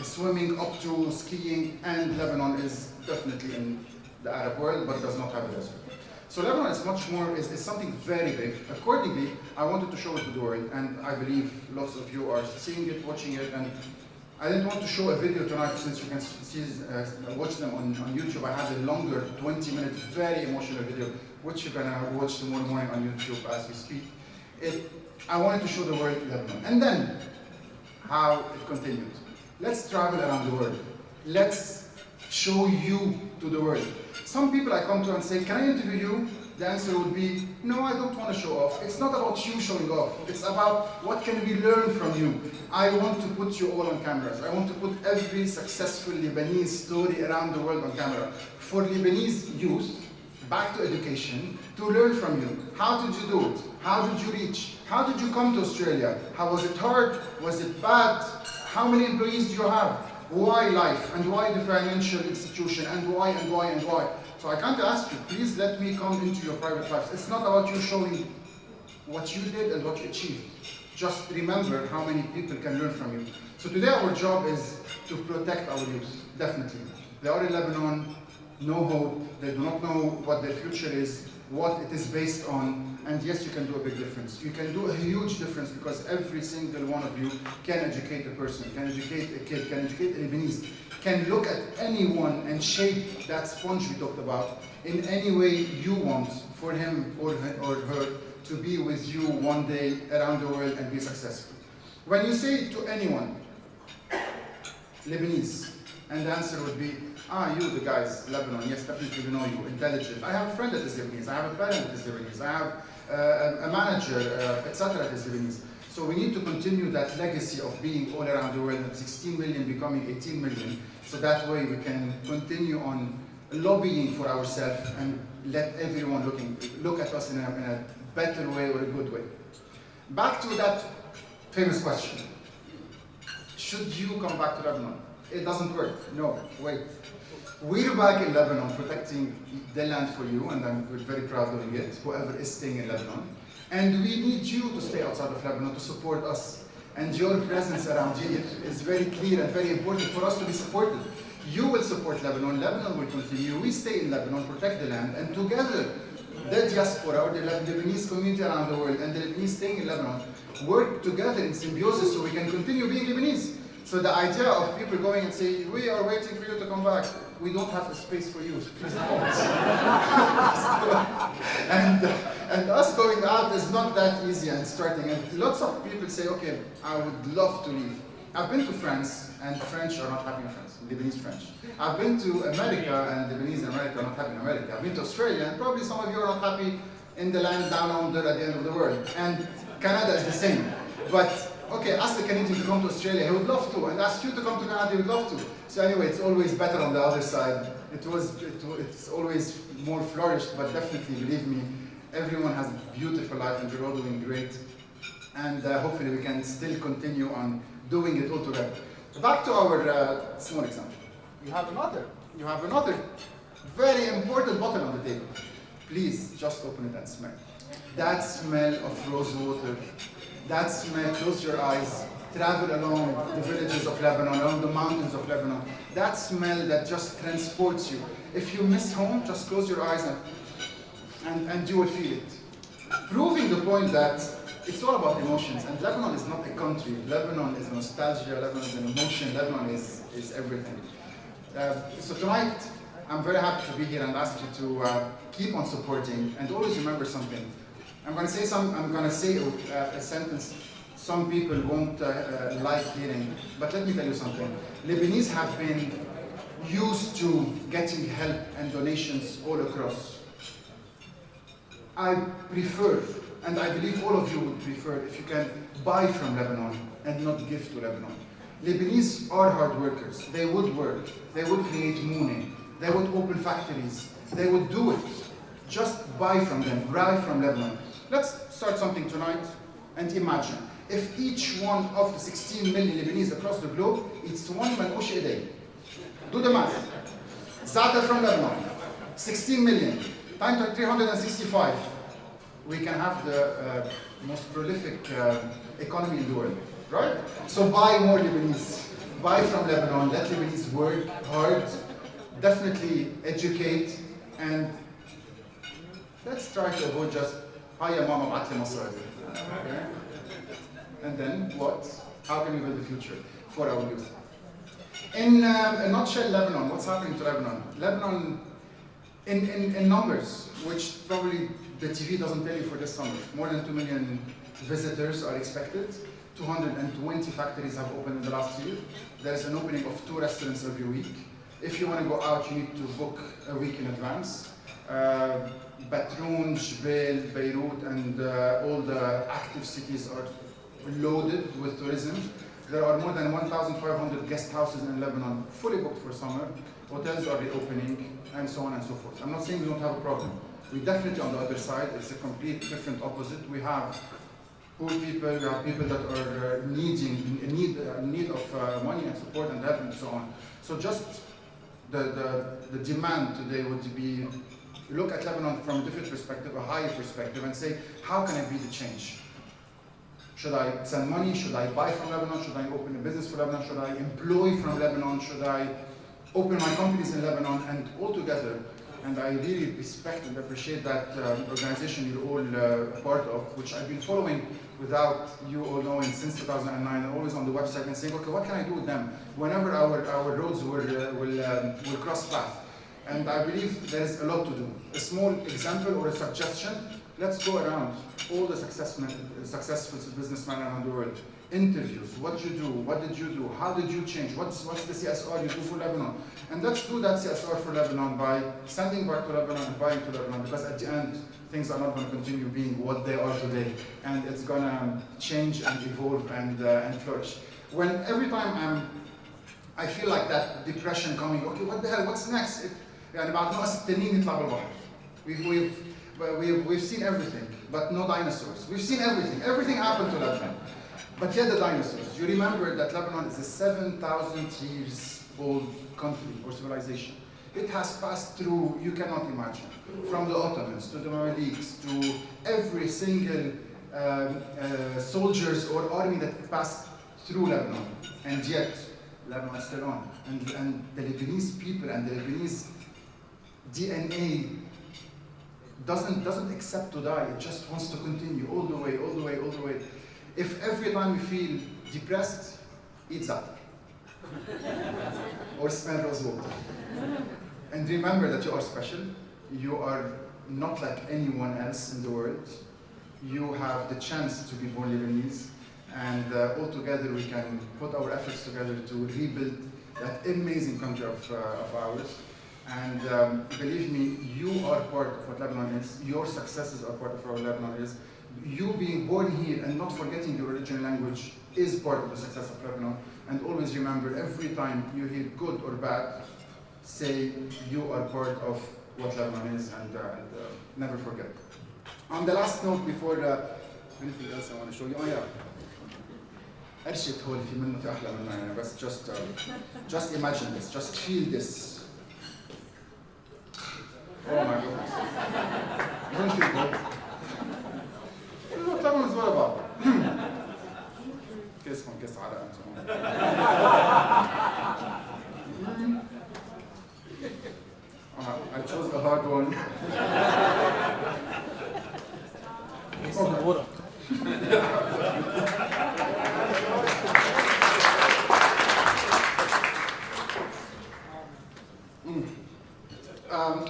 swimming up to skiing, and Lebanon is definitely in the Arab world, but does not have a desert. So Lebanon is much more, is something very big. Accordingly, I wanted to show it to the world, and I believe lots of you are seeing it, watching it, and I didn't want to show a video tonight since you can see, watch them on YouTube. I had a longer 20-minute, very emotional video, which you're gonna watch tomorrow morning on YouTube as we speak. I wanted to show the world Lebanon. And then, how it continued. Let's travel around the world. Let's show you to the world. Some people I come to and say, can I interview you? The answer would be, no, I don't want to show off. It's not about you showing off. It's about what can we learn from you. I want to put you all on cameras. I want to put every successful Lebanese story around the world on camera. For Lebanese youth, back to education, to learn from you. How did you do it? How did you reach? How did you come to Australia? How was it hard? Was it bad? How many employees do you have? Why Life? And why the financial institution? And why, and why, and why? So I can't ask you, please let me come into your private lives. It's not about you showing what you did and what you achieved. Just remember how many people can learn from you. So today our job is to protect our youth, definitely. They are in Lebanon, no hope, they do not know what their future is, what it is based on, and yes, you can do a big difference. You can do a huge difference because every single one of you can educate a person, can educate a kid, can educate a Lebanese, can look at anyone and shape that sponge we talked about in any way you want for him or her to be with you one day around the world and be successful. When you say to anyone, Lebanese, and the answer would be, you the guys, Lebanon, yes, definitely we know you, intelligent. I have a friend that is Lebanese, I have a parent that is Lebanese, I have a manager, etc. that is Lebanese. So we need to continue that legacy of being all around the world, and 16 million becoming 18 million. So that way we can continue on lobbying for ourselves and let everyone look at us in a better way or a good way. Back to that famous question. Should you come back to Lebanon? It doesn't work. No, wait. We're back in Lebanon protecting the land for you, and we're very proud of it, whoever is staying in Lebanon. And we need you to stay outside of Lebanon to support us. And your presence around here is very clear and very important for us to be supported. You will support Lebanon, Lebanon will continue, we stay in Lebanon, protect the land, and together, the diaspora or the Lebanese community around the world and the Lebanese staying in Lebanon work together in symbiosis so we can continue being Lebanese. So the idea of people going and saying, we are waiting for you to come back, we don't have a space for you, so please don't. and us going out is not that easy and starting. And lots of people say, okay, I would love to leave. I've been to France, and French are not happy in France, Lebanese French. I've been to America, and Lebanese and America are not happy in America. I've been to Australia, and probably some of you are not happy in the land down under at the end of the world. And Canada is the same. But, okay, ask the Canadian to come to Australia, he would love to, and ask you to come to Canada, he would love to. So anyway, it's always better on the other side. It's always more flourished, but definitely, believe me, everyone has a beautiful life, and we're all doing great. And hopefully we can still continue on doing it all together. Back to our small example. You have another very important bottle on the table. Please just open it and smell. That smell of rose water, that smell, close your eyes, travel along the villages of Lebanon, along the mountains of Lebanon. That smell that just transports you. If you miss home, just close your eyes and you will feel it. Proving the point that it's all about emotions, and Lebanon is not a country. Lebanon is nostalgia, Lebanon is an emotion, Lebanon is everything. So tonight, I'm very happy to be here and ask you to keep on supporting and always remember something. I'm going to say a sentence some people won't like hearing, but let me tell you something. Lebanese have been used to getting help and donations all across. I prefer, and I believe all of you would prefer, if you can buy from Lebanon and not give to Lebanon. Lebanese are hard workers. They would work. They would create money. They would open factories. They would do it. Just buy from them, buy from Lebanon. Let's start something tonight and imagine if each one of the 16 million Lebanese across the globe eats one Manouche a day. Do the math. Zaatar from Lebanon, 16 million, times 365. We can have the most prolific economy in the world, right? So buy more Lebanese. Buy from Lebanon, let Lebanese work hard, definitely educate, and let's try to avoid just, hi ya mama b'atli masari. Okay? And then what? How can we build the future for our youth? In a nutshell, Lebanon, what's happening to Lebanon? Lebanon, in numbers, which probably the TV doesn't tell you for this summer, more than 2 million visitors are expected. 220 factories have opened in the last year. There's an opening of 2 restaurants every week. If you want to go out, you need to book a week in advance. Batroun, Jbel, Beirut, and all the active cities are loaded with tourism. There are more than 1,500 guest houses in Lebanon, fully booked for summer. Hotels are reopening, and so on and so forth. I'm not saying we don't have a problem. We definitely, on the other side, it's a complete different opposite. We have poor people, we have people that are in need of money and support and help and so on. So just the demand today would be, look at Lebanon from a different perspective, a higher perspective, and say, how can I be the change? Should I send money? Should I buy from Lebanon? Should I open a business for Lebanon? Should I employ from Lebanon? Should I open my companies in Lebanon? And all together, and I really respect and appreciate that organization you're all part of, which I've been following without you all knowing since 2009, and always on the website and saying, okay, what can I do with them? Whenever our roads will cross paths. And I believe there's a lot to do. A small example or a suggestion, let's go around all the successful businessmen around the world. Interviews, what did you do, what did you do, how did you change, what's the CSR you do for Lebanon? And let's do that CSR for Lebanon by sending back to Lebanon and buying to Lebanon, because at the end, things are not going to continue being what they are today. And it's going to change and evolve and flourish. Every time I feel like that depression coming. Okay, what the hell? What's next? يعني بعد ناقص التنين يطلع بالبحر. We've seen everything, but no dinosaurs. We've seen everything. Everything happened to Lebanon, but yet the dinosaurs. You remember that Lebanon is a 7,000 years old country or civilization. It has passed through, you cannot imagine, from the Ottomans to the Mamluks to every single soldiers or army that passed through Lebanon, and yet Lebanon is still on. And the Lebanese people and the Lebanese DNA doesn't accept to die. It just wants to continue all the way, all the way, all the way. If every time you feel depressed, eat Zaatar or smell rose water. And remember that you are special. You are not like anyone else in the world. You have the chance to be born Lebanese, and all together we can put our efforts together to rebuild that amazing country of ours. And believe me, you are part of what Lebanon is. Your successes are part of what Lebanon is. You being born here and not forgetting your original language is part of the success of Lebanon. And always remember, every time you hear good or bad, say you are part of what Lebanon is, and never forget. On the last note, before anything else I want to show you, قرشة هو اللي في منه في أحلى منه يعني بس just imagine this, just feel this. Oh my goodness. Don't feel good. This is what Lebanon is all about. كيسكم كيس عرق أنتم. I chose a hard one.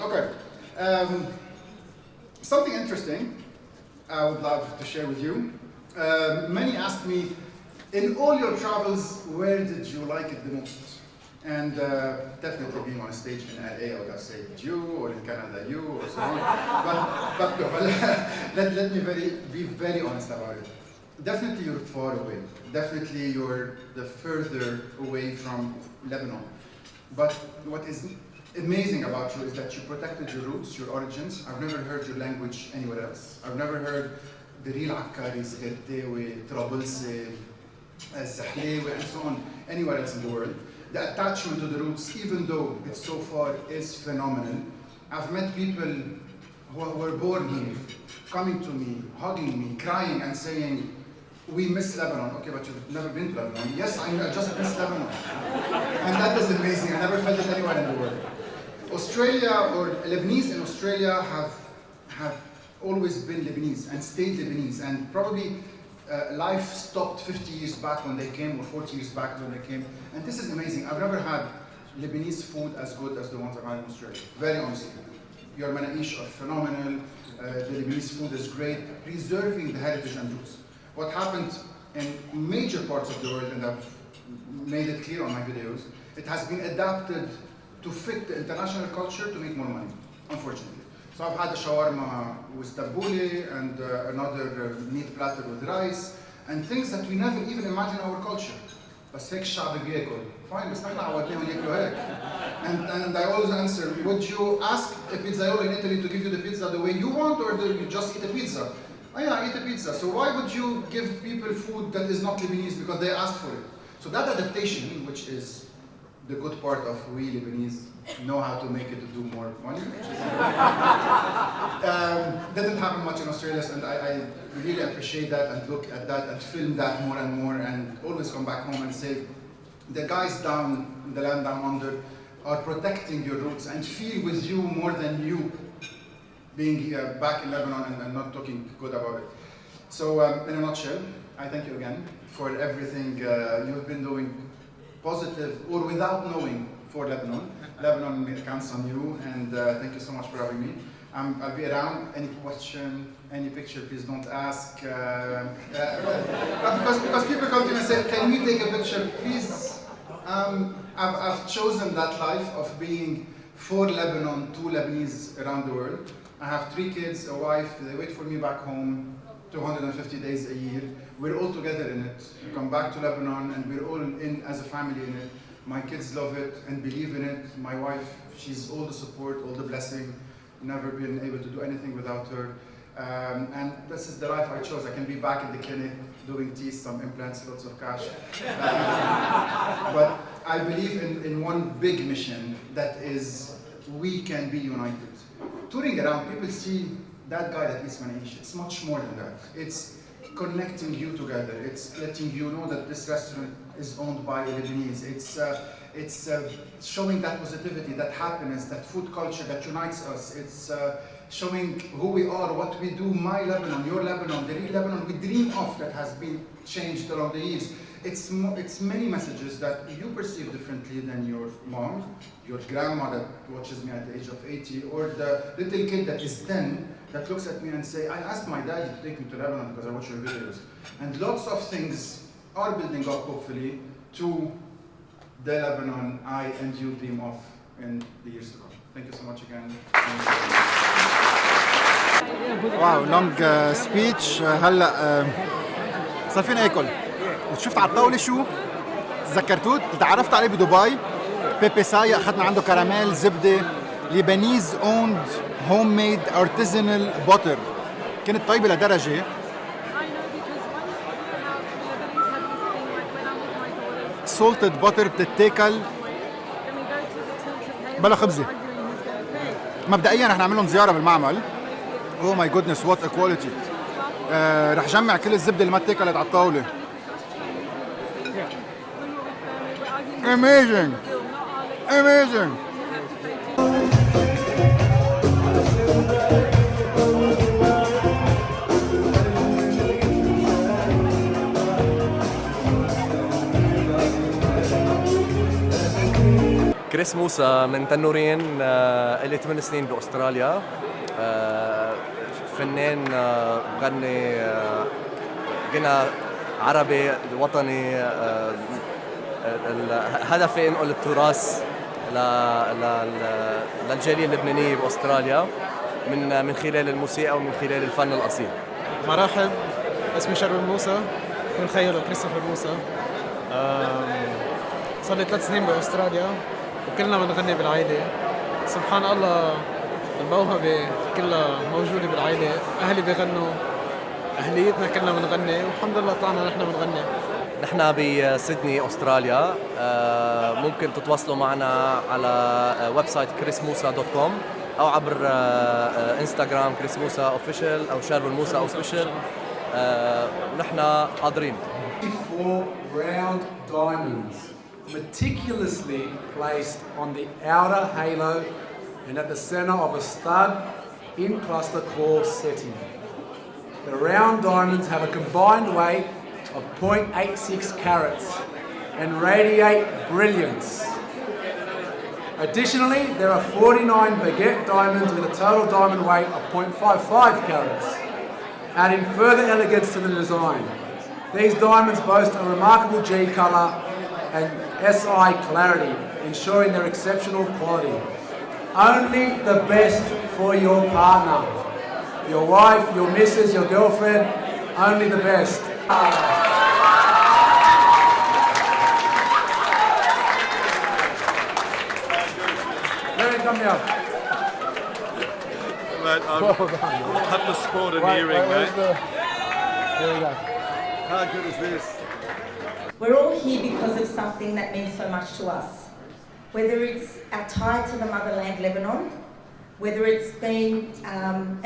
Okay. Something interesting I would love to share with you. Many asked me, in all your travels, where did you like it the most? And definitely being on a stage in LA, I would have said you, or in Canada you, or so on. but no, let me be very honest about it. Definitely you're far away. Definitely you're the further away from Lebanon. But what is amazing about you is that you protected your roots, your origins. I've never heard your language anywhere else. I've never heard the real Akkaris, Gda'wi, Trablsi, Zahlewi, and so on, anywhere else in the world. The attachment to the roots, even though it's so far, is phenomenal. I've met people who were born here, coming to me, hugging me, crying and saying, we miss Lebanon. Okay, but you've never been to Lebanon. Yes, I just miss Lebanon. And that is amazing. I never felt it anywhere in the world. Australia, or Lebanese in Australia have always been Lebanese and stayed Lebanese. And probably life stopped 50 years back when they came, or 40 years back when they came. And this is amazing. I've never had Lebanese food as good as the ones I've had in Australia. Very honestly. Your Manouche are phenomenal. The Lebanese food is great. Preserving the heritage and roots. What happened in major parts of the world, and I've made it clear on my videos, it has been adapted to fit the international culture to make more money, unfortunately. So I've had a shawarma with tabboule and another meat platter with rice, and things that we never even imagine in our culture. بس هيك الشعب بياكل. Fine, بس نحن عودناهم ياكلوا هيك. And I always answer, would you ask a pizzaiolo in Italy to give you the pizza the way you want, or do you just eat a pizza? Oh yeah, I eat a pizza. So why would you give people food that is not Lebanese because they asked for it? So that adaptation, which is the good part of we Lebanese know how to make it to do more money, didn't happen much in Australia, and I really appreciate that and look at that and film that more and more, and always come back home and say, the guys down in the land down under are protecting your roots and feel with you more than you being here back in Lebanon and not talking good about it. So in a nutshell, I thank you again for everything you've been doing, positive or without knowing, for Lebanon. Lebanon counts on you, and thank you so much for having me. I'll be around. Any question, any picture, please don't ask. Because people come to me and say, can we take a picture, please? I've chosen that life of being for Lebanon, to Lebanese around the world. I have 3 kids, a wife, they wait for me back home 250 days a year. We're all together in it. We come back to Lebanon and we're all in as a family in it. My kids love it and believe in it. My wife, she's all the support, all the blessing. Never been able to do anything without her. And this is the life I chose. I can be back in the clinic doing teeth, some implants, lots of cash. But I believe in one big mission, that is, we can be united. Touring around, people see that guy that eats Manouche. It's much more than that. It's connecting you together. It's letting you know that this restaurant is owned by Lebanese. It's showing that positivity, that happiness, that food culture that unites us. It's showing who we are, what we do, my Lebanon, your Lebanon, the real Lebanon we dream of that has been changed along the years. It's many messages that you perceive differently than your mom, your grandma that watches me at the age of 80, or the little kid that is 10 that looks at me and say, I asked my daddy to take me to Lebanon because I watch your videos. And lots of things are building up, hopefully, to the Lebanon I and you dream of in the years to come. Thank you so much again. واو لونج سبيتش. هلا صار فينا ناكل. شفت على الطاوله شو تذكرتوه تعرفت عليه بدبي بيبي ساي، اخذنا عنده كراميل زبده ليبانيز اوند هوم ميد ارتيزانال بوتر، كانت طيبه لدرجه سولتد بوتر بتتاكل بلا خبزه. مبدئيا رح نعمل لهم زياره بالمعمل. اوه ماي جودنس وات كواليتي. رح جمع كل الزبده اللي ما اتاكلت على الطاوله. Amazing! Amazing! كريس موسى من تنورين، إلي 8 سنين بأستراليا. فنان بغني غنى عربي وطني. هدفي انقل التراث للجالية اللبنانية بأستراليا من خلال الموسيقى ومن خلال الفن الأصيل. مرحب، اسمي شرب موسى، من خير كريستوفر موسى. صار لي 3 سنين بأستراليا وكلنا بنغني بالعائلة. سبحان الله الموهبة كلها موجودة بالعائلة، أهلي بيغنوا، أهليتنا كلنا بنغني والحمد لله طلعنا نحن بنغني. نحن بسيدني أستراليا. ممكن تتواصلوا معنا على ويب سايت chrismusa.com أو عبر انستغرام chrismusa official أو شرب موسى official. نحن حاضرين. 4 round diamonds meticulously placed on the outer halo and at the center of a stud in cluster claw setting. The round diamonds have a combined weight of 0.86 carats and radiate brilliance. Additionally, there are 49 baguette diamonds with a total diamond weight of 0.55 carats, adding further elegance to the design. These diamonds boast a remarkable G colour and SI clarity, ensuring their exceptional quality. Only the best for your partner, your wife, your missus, your girlfriend, only the best. Let me come here. Mate, I have to sport an earring, mate. Here we go. How good is this? We're all here because of something that means so much to us. Whether it's our tie to the motherland Lebanon, whether it's been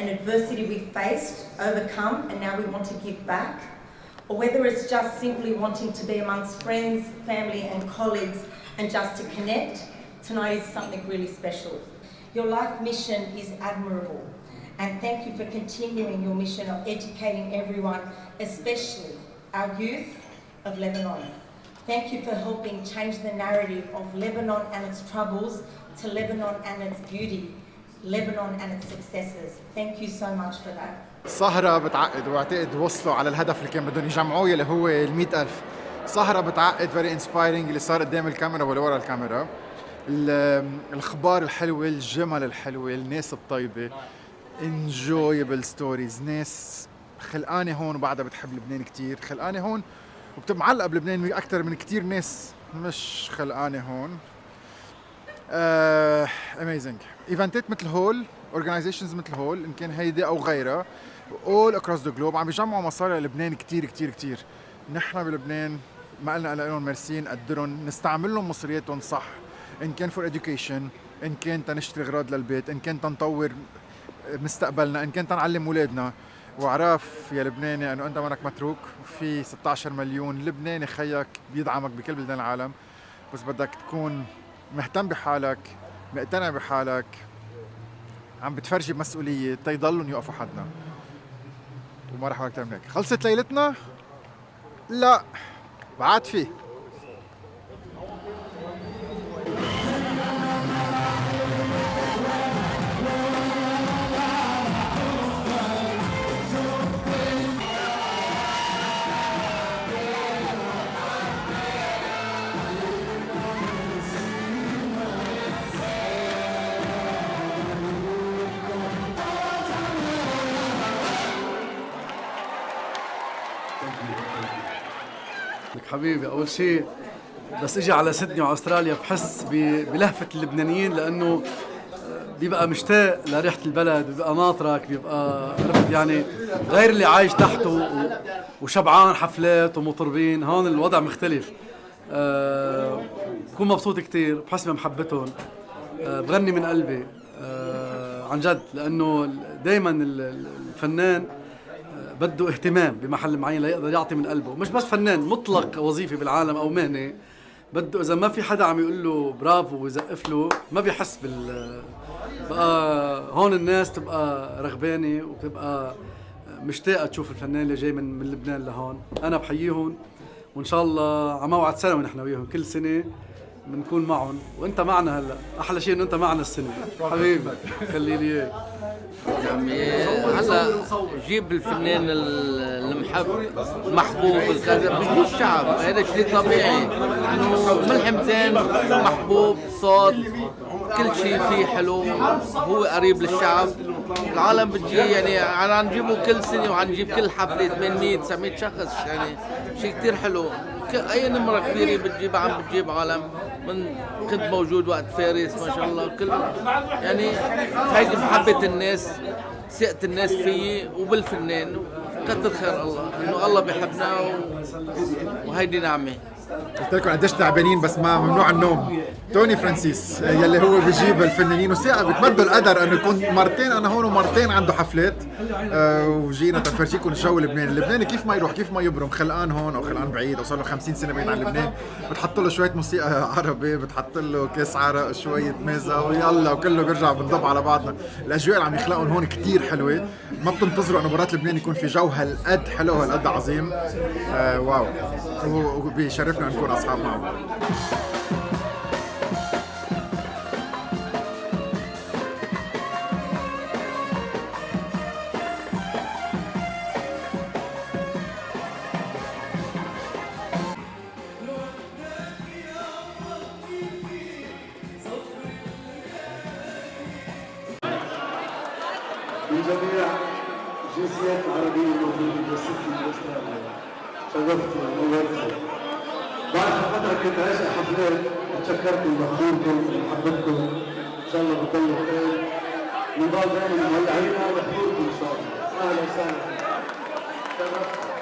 an adversity we've faced, overcome, and now we want to give back, or whether it's just simply wanting to be amongst friends, family and colleagues and just to connect, tonight is something really special. Your life mission is admirable, and thank you for continuing your mission of educating everyone, especially our youth of Lebanon. Thank you for helping change the narrative of Lebanon and its troubles to Lebanon and its beauty, Lebanon and its successes. Thank you so much for that. سهرة بتعقد، واعتقد وصلوا على الهدف اللي كان بدهم يجمعوه اللي هو 100,000. سهرة بتعقد very inspiring اللي صار قدام الكاميرا ولا ورا الكاميرا. الأخبار الحلوة، الجمل الحلوة، الناس الطيبة، enjoyable stories، ناس خلقانة هون وبعدها بتحب لبنان كتير، خلقانة هون وبتبقى معلقة بلبنان أكثر من كتير ناس مش خلقانة هون. اميزنج ايفنتات مثل هول، اورجنايزيشنز مثل هول ان كان هيدي او غيرها all across the globe عم بيجمعوا مصاري للبنان كتير كتير كتير. نحن بلبنان ما قلنا لهم ميرسي، نقدرهم، نستعمل لهم مصرياتهم صح، ان كان فور education، ان كان تنشتري اغراض للبيت، ان كان تنطور مستقبلنا، ان كان تنعلم اولادنا. وعراف يا لبناني انه انت منك متروك، وفي 16 مليون لبناني خيك بيدعمك بكل بلدان العالم، بس بدك تكون مهتم بحالك، مقتنع بحالك، عم بتفرجي بمسؤولية تيضلوا يوقفوا حدنا. وما رح اكثر من هيك. خلصت ليلتنا؟ لا، بعد فيه. حبيبي، أول شيء بس اجي على سيدني وأستراليا بحس بلهفة اللبنانيين، لأنه بيبقى مشتاق لريحة البلد، بيبقى ناطرك، بيبقى عرفت يعني غير اللي عايش تحته وشبعان حفلات ومطربين. هون الوضع مختلف. بكون مبسوط كتير، بحس بمحبتهم، بغني من قلبي عن جد، لأنه دايما الفنان بده اهتمام بمحل معين ليقدر يعطي من قلبه. مش بس فنان مطلق وظيفي بالعالم او مهنه، بده اذا ما في حدا عم يقول له برافو ويزقف له ما بيحس بقى هون الناس تبقى رغبانه وبتبقى مشتاقه تشوف الفنان اللي جاي من لبنان لهون. انا بحييهم، وان شاء الله على موعد سنوي نحن وياهم، كل سنه بنكون معهم، وانت معنا هلا. احلى شيء انه انت معنا السنه حبيبي، خلي لي اياك. هلا جيب الفنان المحب محبوب الكذا بيجي الشعب، هذا شيء طبيعي. انه ملحم زين محبوب، صوت كل شيء فيه حلو، هو قريب للشعب. العالم بتجي يعني عم نجيبه كل سنه وعم نجيب كل حفله 800 900 شخص، يعني شيء كثير حلو. اي نمره كبيره بتجيب عم بتجيب عالم. كنت موجود وقت فارس ما شاء الله، كل يعني هيدي محبه الناس، ثقة الناس فيي وبالفنان. كتر خير الله انه الله بيحبنا وهيدي نعمه. قلت لكم قديش تعبانين بس ما ممنوع النوم. توني فرانسيس يلي هو بيجيب الفنانين وساعة بتمدوا القدر انه يكون مرتين انا هون ومرتين عنده حفلات. وجينا تفرجيكم الجو اللبناني. اللبناني كيف ما يروح كيف ما يبرم، خلقان هون او خلقان بعيد او صار له 50 سنه بعيد عن لبنان، بتحط له شويه موسيقى عربي، بتحط له كاس عرق، شويه ميزه ويلا وكله بيرجع بنضب على بعضنا. الاجواء اللي عم يخلقون هون كتير حلوه، ما بتنتظروا انه مرات لبنان يكون في جو هالقد حلو هالقد عظيم. واو، وبيشرفنا نكون اصحاب معه. لجميع الجنسيات العربية الموجودة في سيدني وأستراليا، شرفتوا ونورتوا. بعد فترة كنت عايش حفلات، وتشكركم بحضوركم ومحبتكم، إن شاء الله بتضلوا خير. نضل دائما مولعين بحضوركم إن شاء الله. أهلا وسهلا. شرفتوا.